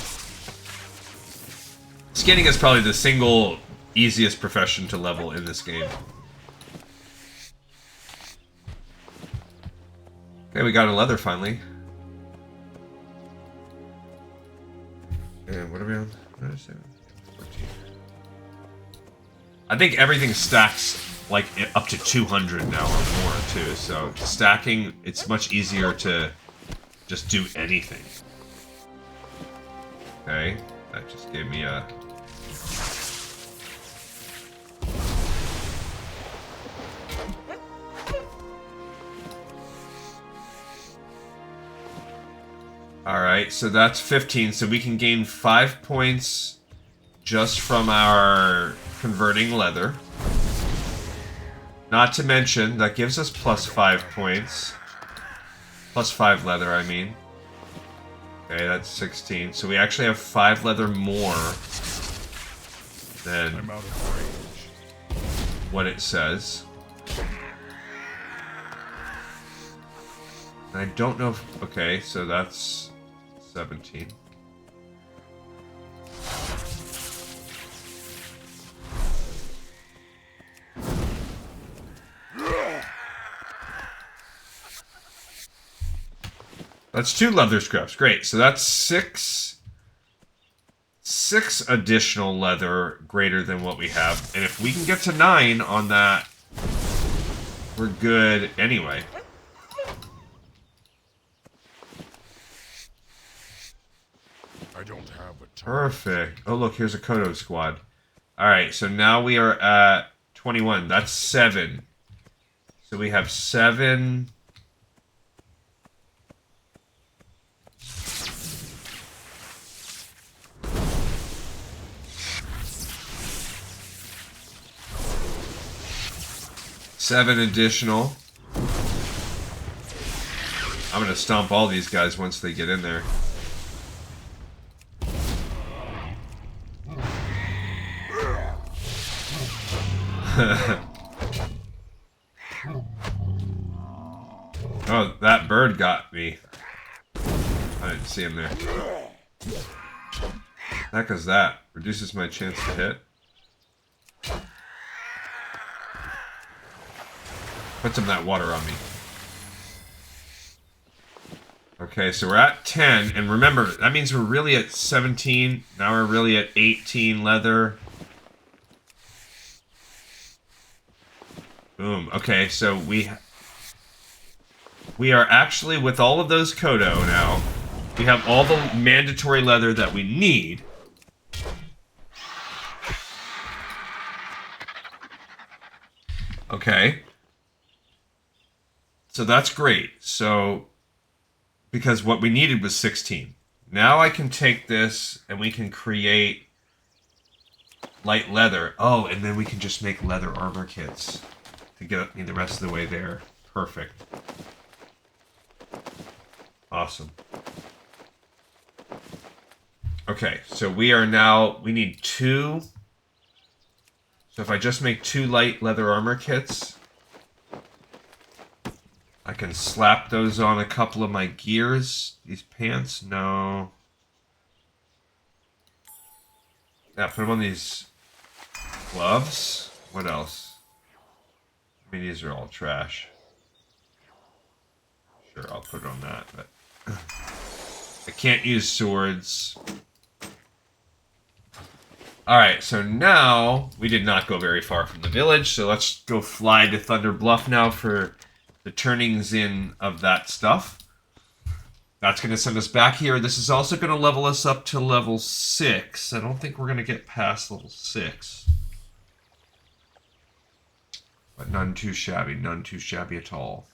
Skinning is probably the single easiest profession to level in this game. Okay, we got a leather finally. And what are we on? What did I say? 14. I think everything stacks like up to 200 now or more too. So stacking, it's much easier to just do anything. Okay, that just gave me a... Alright, so that's 15, so we can gain 5 points just from our converting leather. Not to mention, that gives us plus 5 points. Plus 5 leather, I mean. Okay, that's 16. So we actually have 5 leather more than I'm out of range. what it says. I don't know if... Okay, so that's 17. That's 2 leather scraps. Great. So that's 6 additional leather greater than what we have. And if we can get to 9 on that, we're good anyway. I don't have a time. Perfect. Oh, look, here's a Kodo squad. Alright, so now we are at 21. That's 7. So we have 7... Seven additional. I'm gonna stomp all these guys once they get in there. Oh, that bird got me. I didn't see him there. Heck is that? Reduces my chance to hit. Put some of that water on me. Okay, so we're at 10, and remember, that means we're really at 17. Now we're really at 18 leather. Boom. Okay, so we are actually, with all of those Kodo now, we have all the mandatory leather that we need. Okay. So that's great. So, because what we needed was 16. Now I can take this and we can create light leather. Oh, and then we can just make leather armor kits to get me the rest of the way there. Perfect. Awesome. Okay, so we need 2. So if I just make 2 light leather armor kits, I can slap those on a couple of my gears. These pants, no. Yeah, put them on these gloves. What else? I mean, these are all trash. Sure, I'll put it on that, but I can't use swords. Alright, so now we did not go very far from the village, so let's go fly to Thunder Bluff now for the turnings in of that stuff. That's going to send us back here. This is also going to level us up to level 6. I don't think we're going to get past level 6. But none too shabby at all.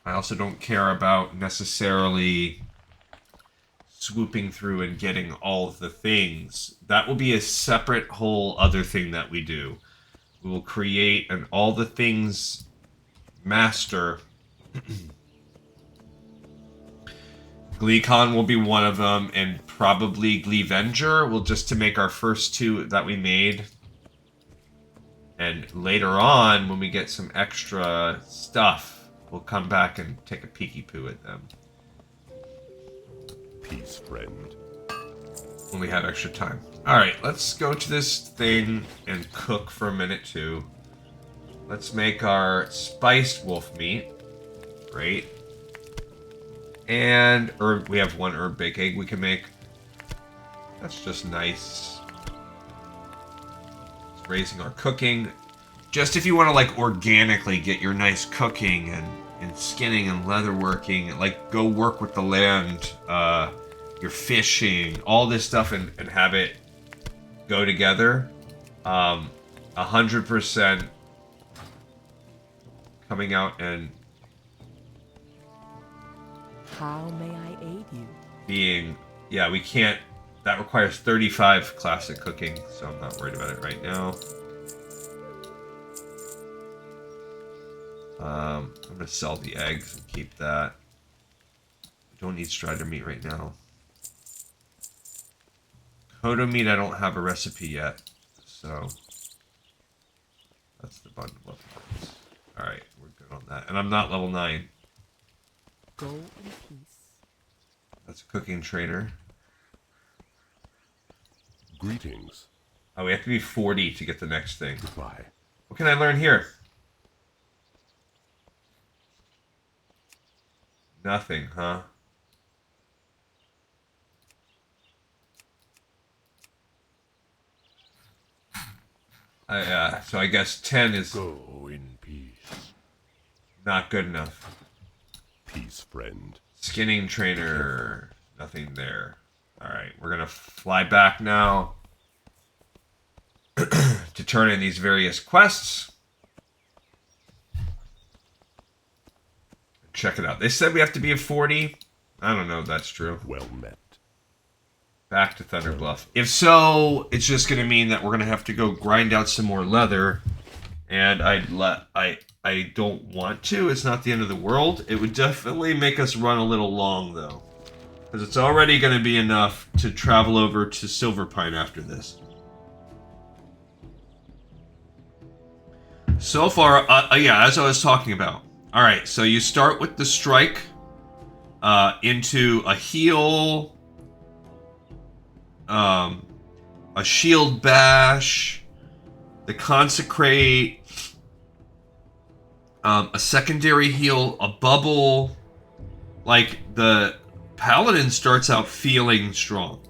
I also don't care about necessarily swooping through and getting all of the things. That will be a separate whole other thing that we do. We will create an all the things master. Gleecon will be one of them, and probably Gleevenger will just to make our first 2 that we made. And later on, when we get some extra stuff, we'll come back and take a peeky poo at them. Peace, friend. When we have extra time. Alright, let's go to this thing and cook for a minute too. Let's make our spiced wolf meat. Great. And herb, we have 1 herb bake egg we can make. That's just nice. It's raising our cooking. Just if you want to like organically get your nice cooking and skinning and leatherworking, like go work with the land, your fishing, all this stuff, and have it go together. 100% coming out and How may I aid you? being, yeah, we can't, that requires 35 classic cooking, so I'm not worried about it right now. I'm gonna sell the eggs and keep that. I don't need strider meat right now. Kodo meat, I don't have a recipe yet, so that's the bundle of things. Alright, we're good on that. And I'm not level 9. Go in peace. That's a cooking trader. Greetings. Oh, we have to be 40 to get the next thing. Goodbye. What can I learn here? Nothing, huh? So I guess 10 is Go in peace. not good enough. Peace, friend. Skinning trainer, nothing there. Alright, we're gonna fly back now to turn in these various quests. Check it out. They said we have to be at 40. I don't know if that's true. Well met. Back to Thunder Bluff. If so, it's just going to mean that we're going to have to go grind out some more leather. And I don't want to. It's not the end of the world. It would definitely make us run a little long, though. Because it's already going to be enough to travel over to Silverpine after this. So far, yeah, as I was talking about. Alright, so you start with the strike into a heal, a shield bash, the consecrate, a secondary heal, a bubble. Like, the paladin starts out feeling strong.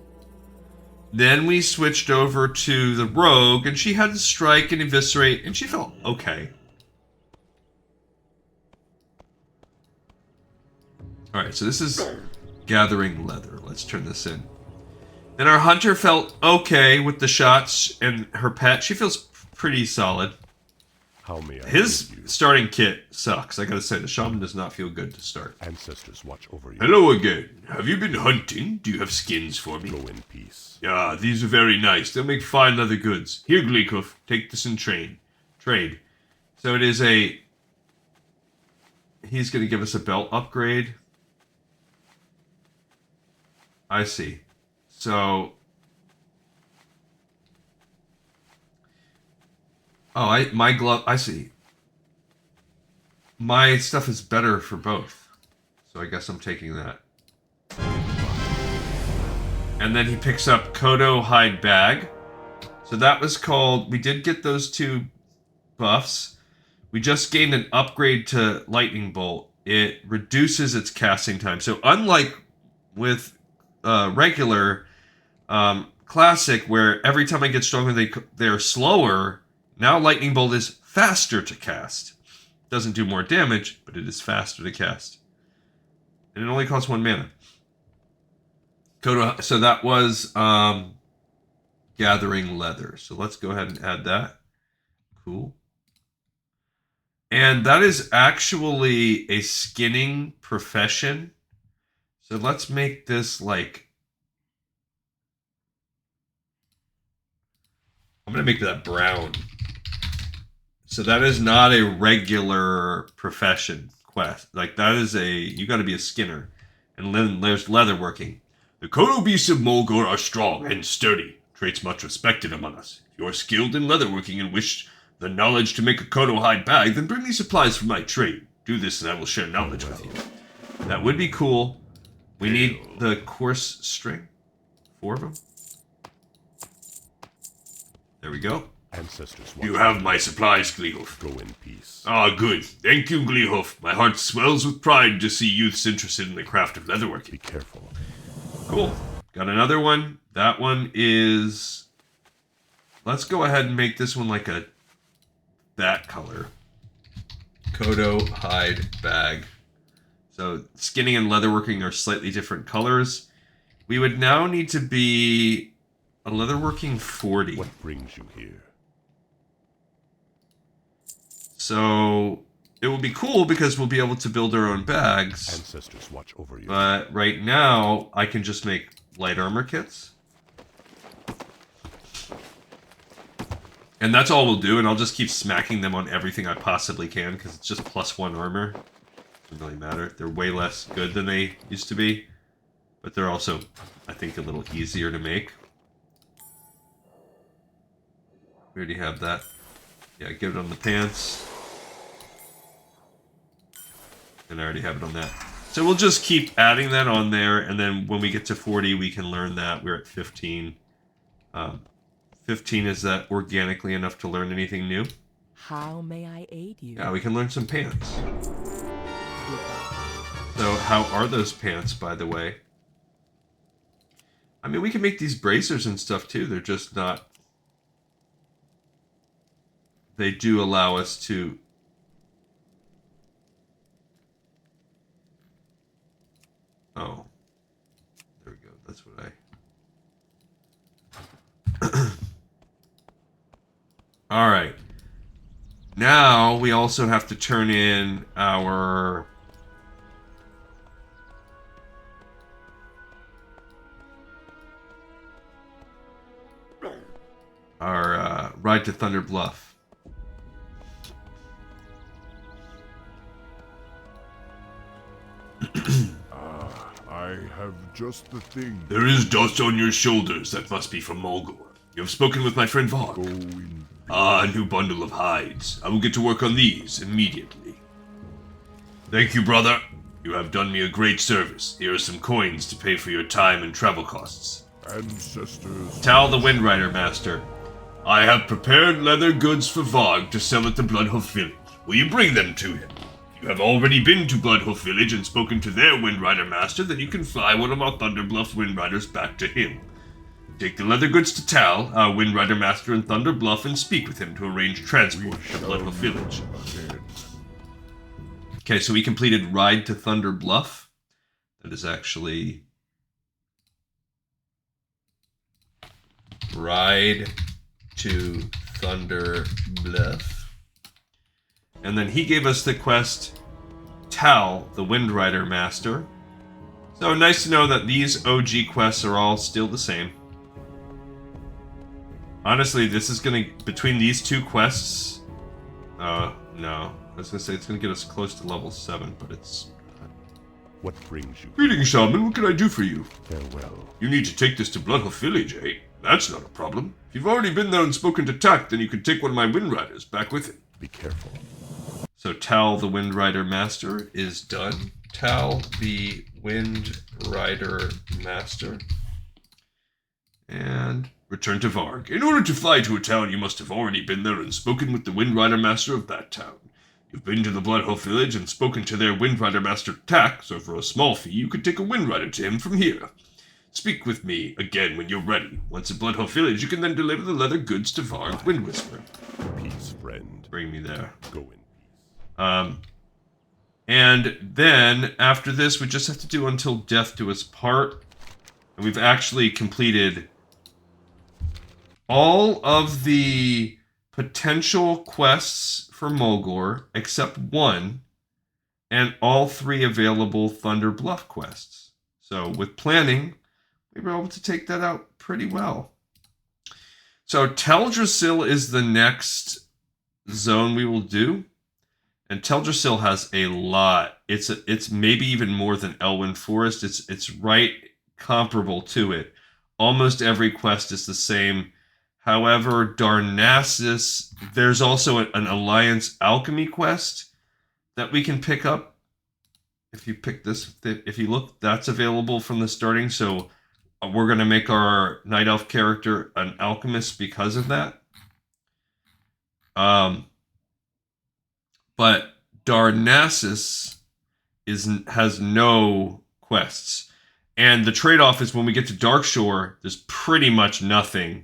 Then we switched over to the rogue, and she had to strike and eviscerate, and she felt okay. Alright, so this is gathering leather. Let's turn this in. Then our hunter felt okay with the shots, and her pet, she feels pretty solid. How may I His aid you? starting kit sucks. I gotta say, the shaman does not feel good to start. Ancestors watch over you. Hello again. Have you been hunting? Do you have skins for me? Go in peace. Ah, these are very nice. They'll make fine leather goods. Here, Gleekuff, take this and trade. So it is a... He's gonna give us a belt upgrade. I see. So... Oh, my glove... I see. my stuff is better for both. So I guess I'm taking that. And then he picks up Kodo Hide Bag. So that was called... We did get those 2 buffs. We just gained an upgrade to Lightning Bolt. It reduces its casting time. So unlike with regular Classic, where every time I get stronger they're slower, now Lightning Bolt is faster to cast. Doesn't do more damage, but it is faster to cast. And it only costs 1 mana. So that was Gathering Leather. So let's go ahead and add that. Cool. And that is actually a skinning profession. So let's make this like... I'm going to make that brown. So that is not a regular profession quest. Like that is you got to be a skinner. And then there's leatherworking. The Kodo beasts of Mulgore are strong and sturdy, traits much respected among us. If you are skilled in leatherworking and wish the knowledge to make a Kodo Hide Bag, then bring me supplies for my trade. Do this and I will share knowledge with you. That would be cool. We need the coarse string. 4 of them. There we go. Ancestors, you have my supplies, Gleehoof. Go in peace. Ah, good. Thank you, Gleehoof. My heart swells with pride to see youths interested in the craft of leatherworking. Be careful. Cool. Got another one. That one is... Let's go ahead and make this one like that color. Kodo Hide Bag. So skinning and leatherworking are slightly different colors. We would now need to be a leatherworking 40. What brings you here? So it will be cool because we'll be able to build our own bags. Ancestors watch over you. But right now, I can just make light armor kits. And that's all we'll do, and I'll just keep smacking them on everything I possibly can, because it's just +1 armor. Doesn't really matter. They're way less good than they used to be. But they're also, I think, a little easier to make. We already have that. Yeah, give it on the pants. And I already have it on that. So we'll just keep adding that on there, and then when we get to 40, we can learn that. We're at 15. 15, is that organically enough to learn anything new? How may I aid you? Yeah, we can learn some pants. So how are those pants, by the way? I mean, we can make these bracers and stuff too. They're just not... They do allow us to... Oh. There we go. That's what I... Alright. Now, we also have to turn in our... Ride to Thunder Bluff. I have just the thing. There is dust on your shoulders. That must be from Mulgore. You have spoken with my friend Varg. Go in. Ah, a new bundle of hides. I will get to work on these immediately. Thank you, brother. You have done me a great service. Here are some coins to pay for your time and travel costs. Ancestors. Tal the Windrider Master. I have prepared leather goods for Varg to sell at the Bloodhoof Village. Will you bring them to him? If you have already been to Bloodhoof Village and spoken to their Windrider Master, then you can fly one of our Thunderbluff Windriders back to him. Take the leather goods to Tal, our Windrider Master in Thunder Bluff, and speak with him to arrange transport to Bloodhoof Village. Okay, so we completed Ride to Thunder Bluff. That is actually... Ride to Thunder Bluff. And then he gave us the quest Tal, the Windrider Master. So nice to know that these OG quests are all still the same. Honestly, this is gonna... Between these two quests... no. I was gonna say it's gonna get us close to level 7, but it's... What brings you? Greetings, Shaman. What can I do for you? Farewell. You need to take this to Bloodhoof Village, eh? That's not a problem. If you've already been there and spoken to Tak, then you can take one of my Windriders back with him. Be careful. So Tal the Wind Rider Master is done. Tal the Wind Rider Master. And return to Varg. In order to fly to a town, you must have already been there and spoken with the Wind Rider Master of that town. You've been to the Bloodhoof village and spoken to their Wind Rider Master Tak, so for a small fee, you could take a Wind Rider to him from here. Speak with me again when you're ready. Once at Bloodhoof village, you can then deliver the leather goods to Varg Wind Whisperer. Peace, friend. Bring me there. Go in peace. And then, after this, we just have to do Until Death Do Us Part. And we've actually completed all of the potential quests for Mulgore, except one, and all 3 available Thunder Bluff quests. So, with planning, we were able to take that out pretty well. So, Teldrassil is the next zone we will do. And Teldrassil has a lot. It's maybe even more than Elwyn Forest. It's right comparable to it. Almost every quest is the same. However, Darnassus, there's also an Alliance Alchemy quest that we can pick up. If you pick this, if you look, that's available from the starting. So we're going to make our Night Elf character an alchemist because of that. But Darnassus has no quests. And the trade-off is when we get to Darkshore, there's pretty much nothing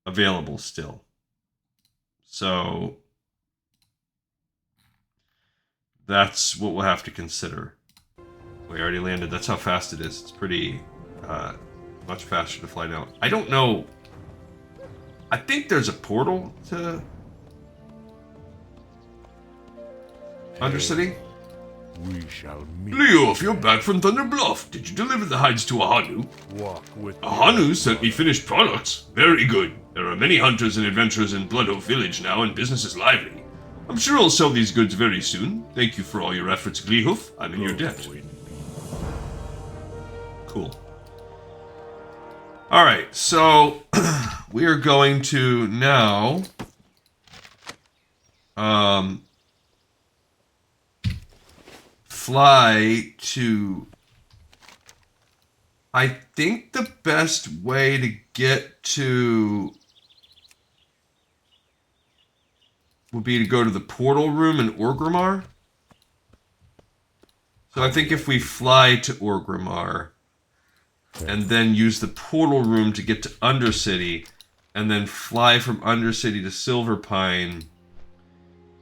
available still. So that's what we'll have to consider. We already landed. That's how fast it is. It's pretty much faster to fly now. I don't know. I think there's a portal to Undercity? We shall meet. Leof, you're back from Thunder Bluff. Did you deliver the hides to Ahanu? Walk with Ahanu sent me finished products. Very good. There are many hunters and adventurers in Bloodhoof village now, and business is lively. I'm sure I'll sell these goods very soon. Thank you for all your efforts, Gleehoof. I'm in your debt. Cool. Alright, so we are going to now fly to, I think the best way to get to would be to go to the portal room in Orgrimmar. So I think if we fly to Orgrimmar and then use the portal room to get to Undercity and then fly from Undercity to Silverpine,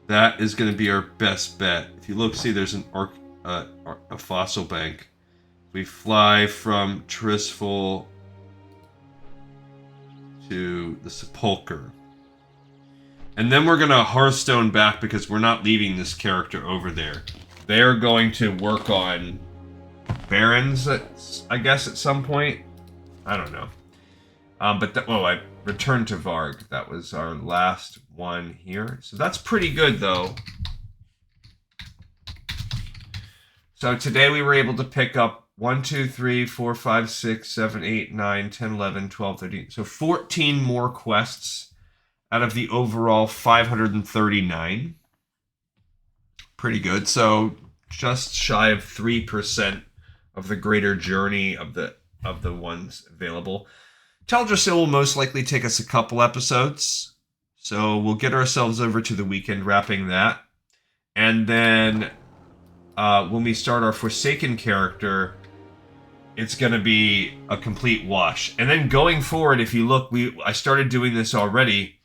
that is going to be our best bet. If you look, see, there's a fossil bank. We fly from Trisful to the Sepulchre. And then we're going to Hearthstone back because we're not leaving this character over there. They're going to work on Barons, I guess, at some point. I don't know. I returned to Varg. That was our last one here. So that's pretty good, though. So today we were able to pick up 1, 2, 3, 4, 5, 6, 7, 8, 9, 10, 11, 12, 13. So 14 more quests out of the overall 539. Pretty good. So just shy of 3% of the greater journey of the ones available. Teldrassil will most likely take us a couple episodes. So we'll get ourselves over to the weekend wrapping that. And then when we start our Forsaken character, it's going to be a complete wash. And then going forward, if you look, I started doing this already.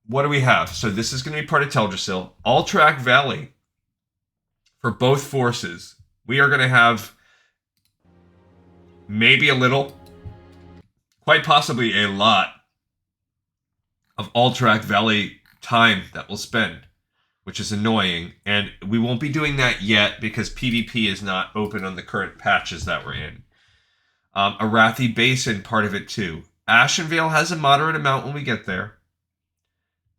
What do we have? So this is going to be part of Teldrassil. Alterac Valley. For both forces, we are going to have maybe a little, quite possibly a lot, of Alterac Valley time that we'll spend, which is annoying. And we won't be doing that yet because PvP is not open on the current patches that we're in. Arathi Basin, part of it too. Ashenvale has a moderate amount when we get there.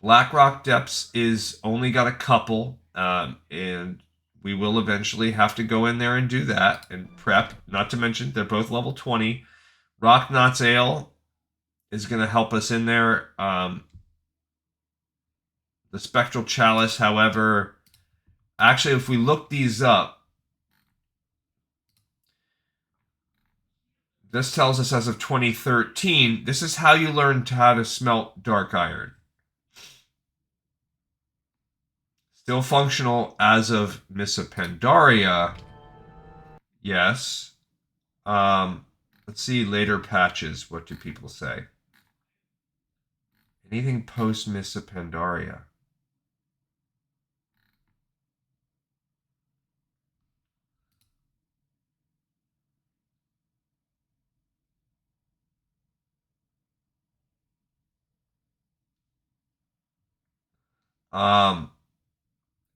Blackrock Depths is only got a couple, and we will eventually have to go in there and do that and prep. Not to mention, they're both level 20. Rocknot's Ale is going to help us in there. The Spectral Chalice, however... Actually, if we look these up, this tells us as of 2013, this is how you learned how to smelt dark iron. Still functional as of Miss Pandaria. Yes. Let's see later patches. What do people say? Anything post Miss Pandaria?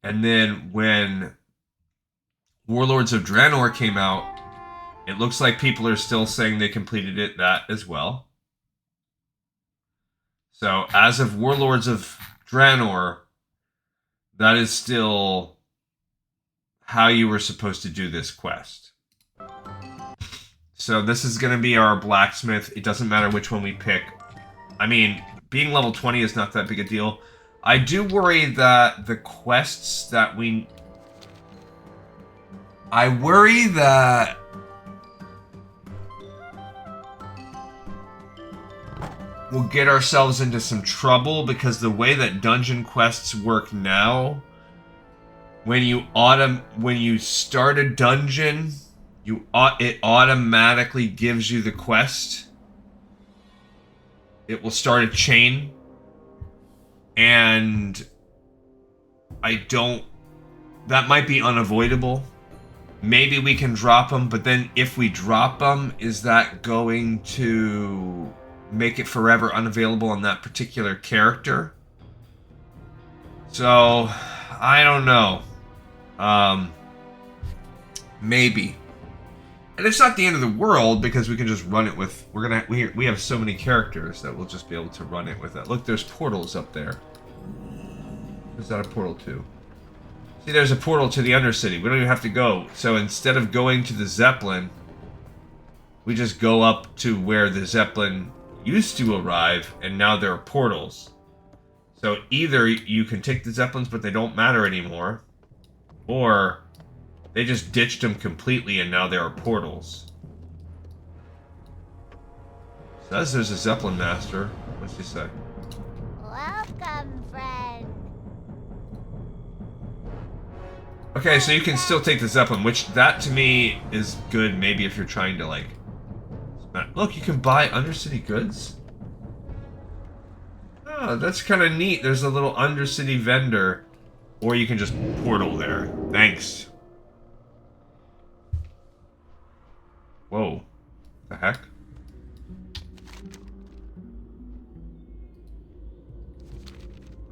And then when Warlords of Draenor came out, it looks like people are still saying they completed that as well. So as of Warlords of Draenor, that is still how you were supposed to do this quest. So this is going to be our blacksmith. It doesn't matter which one we pick. I mean, being level 20 is not that big a deal. I do worry that the quests that we... I worry that... we'll get ourselves into some trouble because the way that dungeon quests work now, when you start a dungeon, it automatically gives you the quest. It will start a chain. And that might be unavoidable. Maybe we can drop them, but then if we drop them, is that going to make it forever unavailable on that particular character? So, I don't know. Maybe. And it's not the end of the world because we can just run it with... We have so many characters that we'll just be able to run it with that. Look, there's portals up there. What's that a portal to? See, there's a portal to the Undercity. We don't even have to go. So instead of going to the Zeppelin, we just go up to where the Zeppelin used to arrive, and now there are portals. So either you can take the Zeppelins, but they don't matter anymore, or they just ditched them completely, and now there are portals. Says there's a Zeppelin master. What's he say? Welcome, friend. Okay, so you can still take the Zeppelin, which that to me is good. Maybe if you're trying to like, look, you can buy Undercity goods. Oh, that's kind of neat. There's a little Undercity vendor, or you can just portal there. Thanks. Whoa, the heck?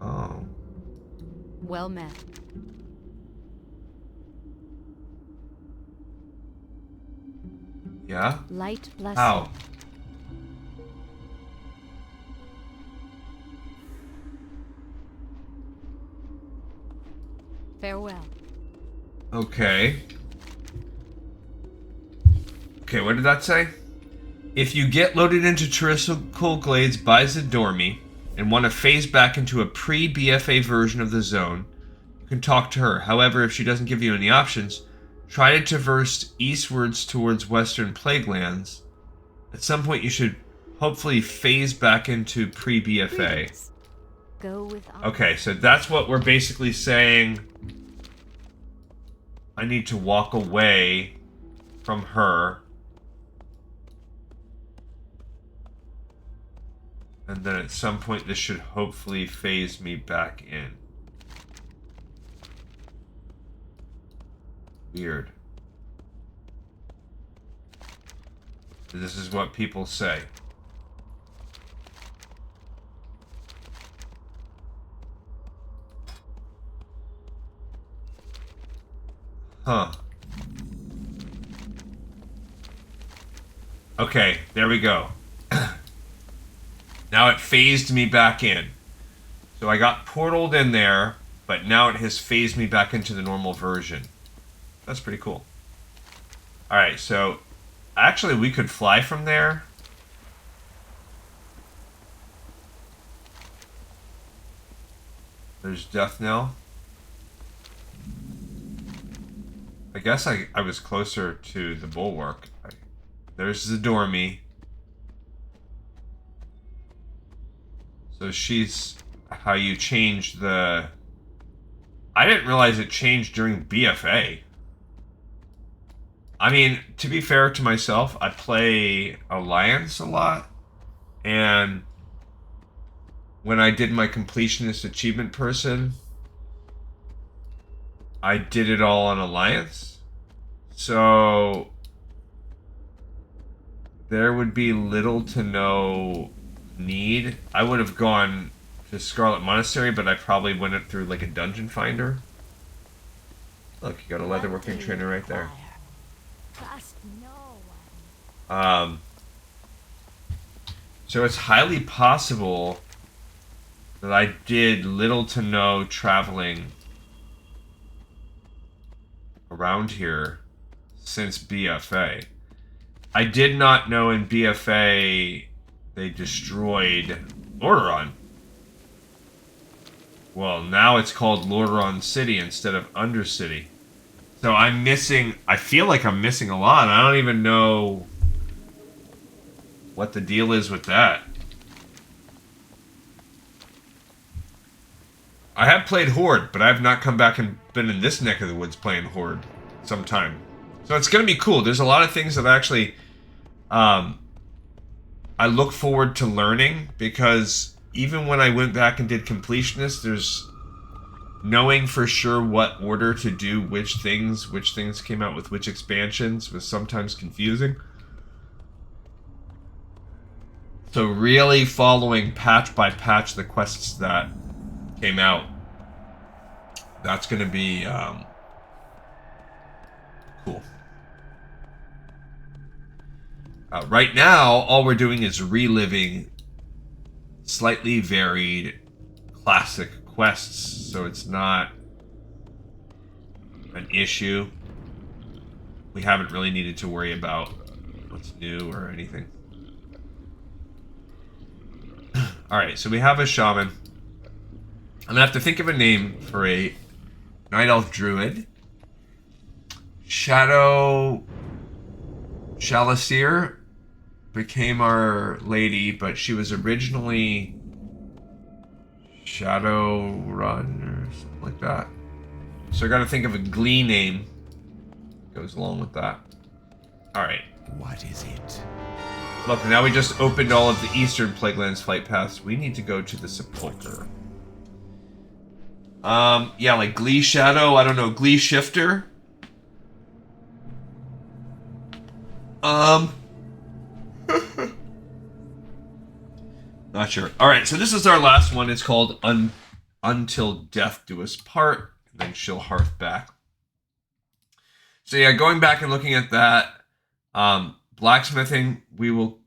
Oh. Well met. Yeah? Light blessing. How? Farewell. Okay. Okay, what did that say? If you get loaded into Terrestrial Glades by Zadormi and want to phase back into a pre-BFA version of the zone, you can talk to her. However, if she doesn't give you any options, try to traverse eastwards towards Western Plaguelands. At some point, you should hopefully phase back into pre-BFA. Go with Okay, so that's what we're basically saying. I need to walk away from her. And then at some point, this should hopefully phase me back in. Weird. This is what people say. Huh. Okay, there we go. Now it phased me back in. So I got portaled in there, but now it has phased me back into the normal version. That's pretty cool. Alright, so actually we could fly from there. There's Death Knell. I guess I was closer to the Bulwark. There's the Dormy. So she's how you change the... I didn't realize it changed during BFA. I mean, to be fair to myself, I play Alliance a lot. And when I did my completionist achievement person, I did it all on Alliance. So there would be little to no need. I would have gone to Scarlet Monastery, but I probably went it through like a dungeon finder. Look, you got a leatherworking trainer right there. Trust no one. So it's highly possible that I did little to no traveling around here since BFA. I did not know in BFA they destroyed Lordaeron. Well, now it's called Lordaeron City instead of Undercity. So I'm missing... I feel like I'm missing a lot. I don't even know what the deal is with that. I have played Horde, but I have not come back and been in this neck of the woods playing Horde sometime. So it's going to be cool. There's a lot of things that actually I look forward to learning, because even when I went back and did Completionist, there's knowing for sure what order to do which things came out with which expansions was sometimes confusing. So really following patch by patch the quests that came out, that's going to be cool. Right now, all we're doing is reliving slightly varied classic quests, so it's not an issue. We haven't really needed to worry about what's new or anything. Alright, so we have a shaman. I'm gonna have to think of a name for a Night Elf Druid. Shadow Shalaseer became our lady, but she was originally Shadow Run or something like that. So I gotta think of a Glee name. Goes along with that. Alright. What is it? Look, now we just opened all of the Eastern Plaguelands flight paths. We need to go to the Sepulchre. Yeah, like Glee Shadow, I don't know, Glee Shifter? Not sure. Alright, so this is our last one. It's called Until Death Do Us Part, and then she'll hearth back. So yeah, going back and looking at that, blacksmithing, we will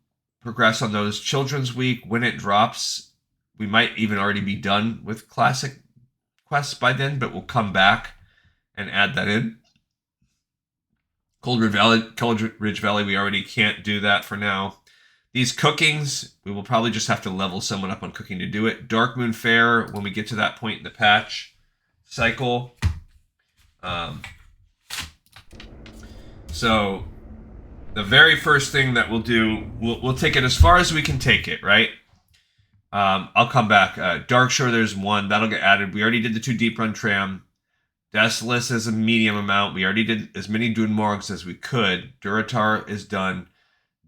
progress on those. Children's Week, when it drops, we might even already be done with classic quests by then, but we'll come back and add that in. Cold Ridge Valley, we already can't do that for now. These cookings, we will probably just have to level someone up on cooking to do it. Darkmoon Fair, when we get to that point in the patch cycle. So the very first thing that we'll do, we'll take it as far as we can take it, right? I'll come back. Darkshore, there's one. That'll get added. We already did the 2 Deep Run Tram. Desolus is a medium amount. We already did as many Dunmorgs as we could. Duratar is done.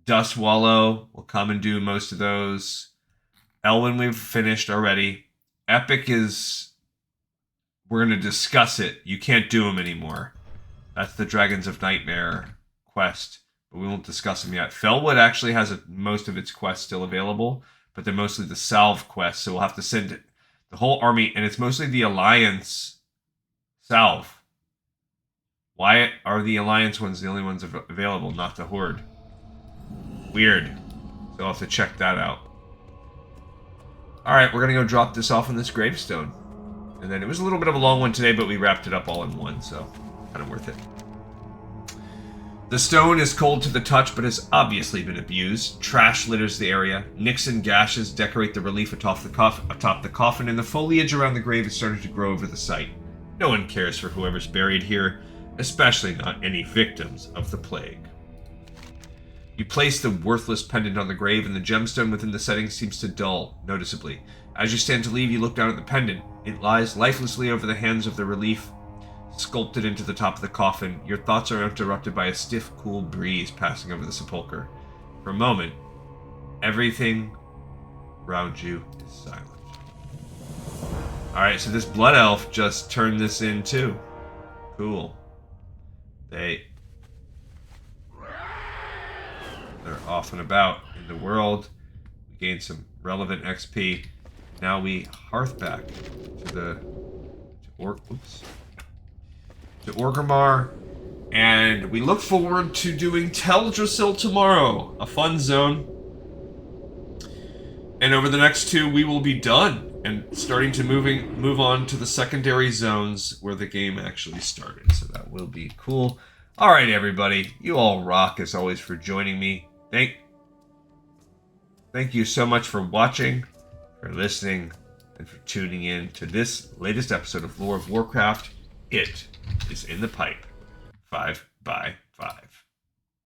Dust Wallow, we'll come and do most of those. Elwyn, we've finished already. Epic is... We're going to discuss it. You can't do them anymore. That's the Dragons of Nightmare quest. But we won't discuss them yet. Felwood actually has most of its quests still available, but they're mostly the salve quests, so we'll have to send the whole army, and it's mostly the Alliance salve. Why are the Alliance ones the only ones available, not the Horde? Weird. So I'll have to check that out. Alright, we're going to go drop this off on this gravestone. And then it was a little bit of a long one today, but we wrapped it up all in one, so kind of worth it. The stone is cold to the touch, but has obviously been abused. Trash litters the area. Nicks and gashes decorate the relief atop the coffin, and the foliage around the grave is starting to grow over the site. No one cares for whoever's buried here, especially not any victims of the plague. You place the worthless pendant on the grave, and the gemstone within the setting seems to dull noticeably. As you stand to leave, you look down at the pendant. It lies lifelessly over the hands of the relief, sculpted into the top of the coffin. Your thoughts are interrupted by a stiff, cool breeze passing over the sepulchre. For a moment, everything around you is silent. Alright, so this blood elf just turned this in too. Cool. They're off and about in the world. We gained some relevant XP. Now we hearth back to Orgrimmar, and we look forward to doing Teldrassil tomorrow, a fun zone. And over the next 2, we will be done and starting to move on to the secondary zones where the game actually started. So that will be cool. All right, everybody, you all rock as always for joining me. Thank you so much for watching, for listening, and for tuning in to this latest episode of Lore of Warcraft. It is in the pipe. 5 by 5.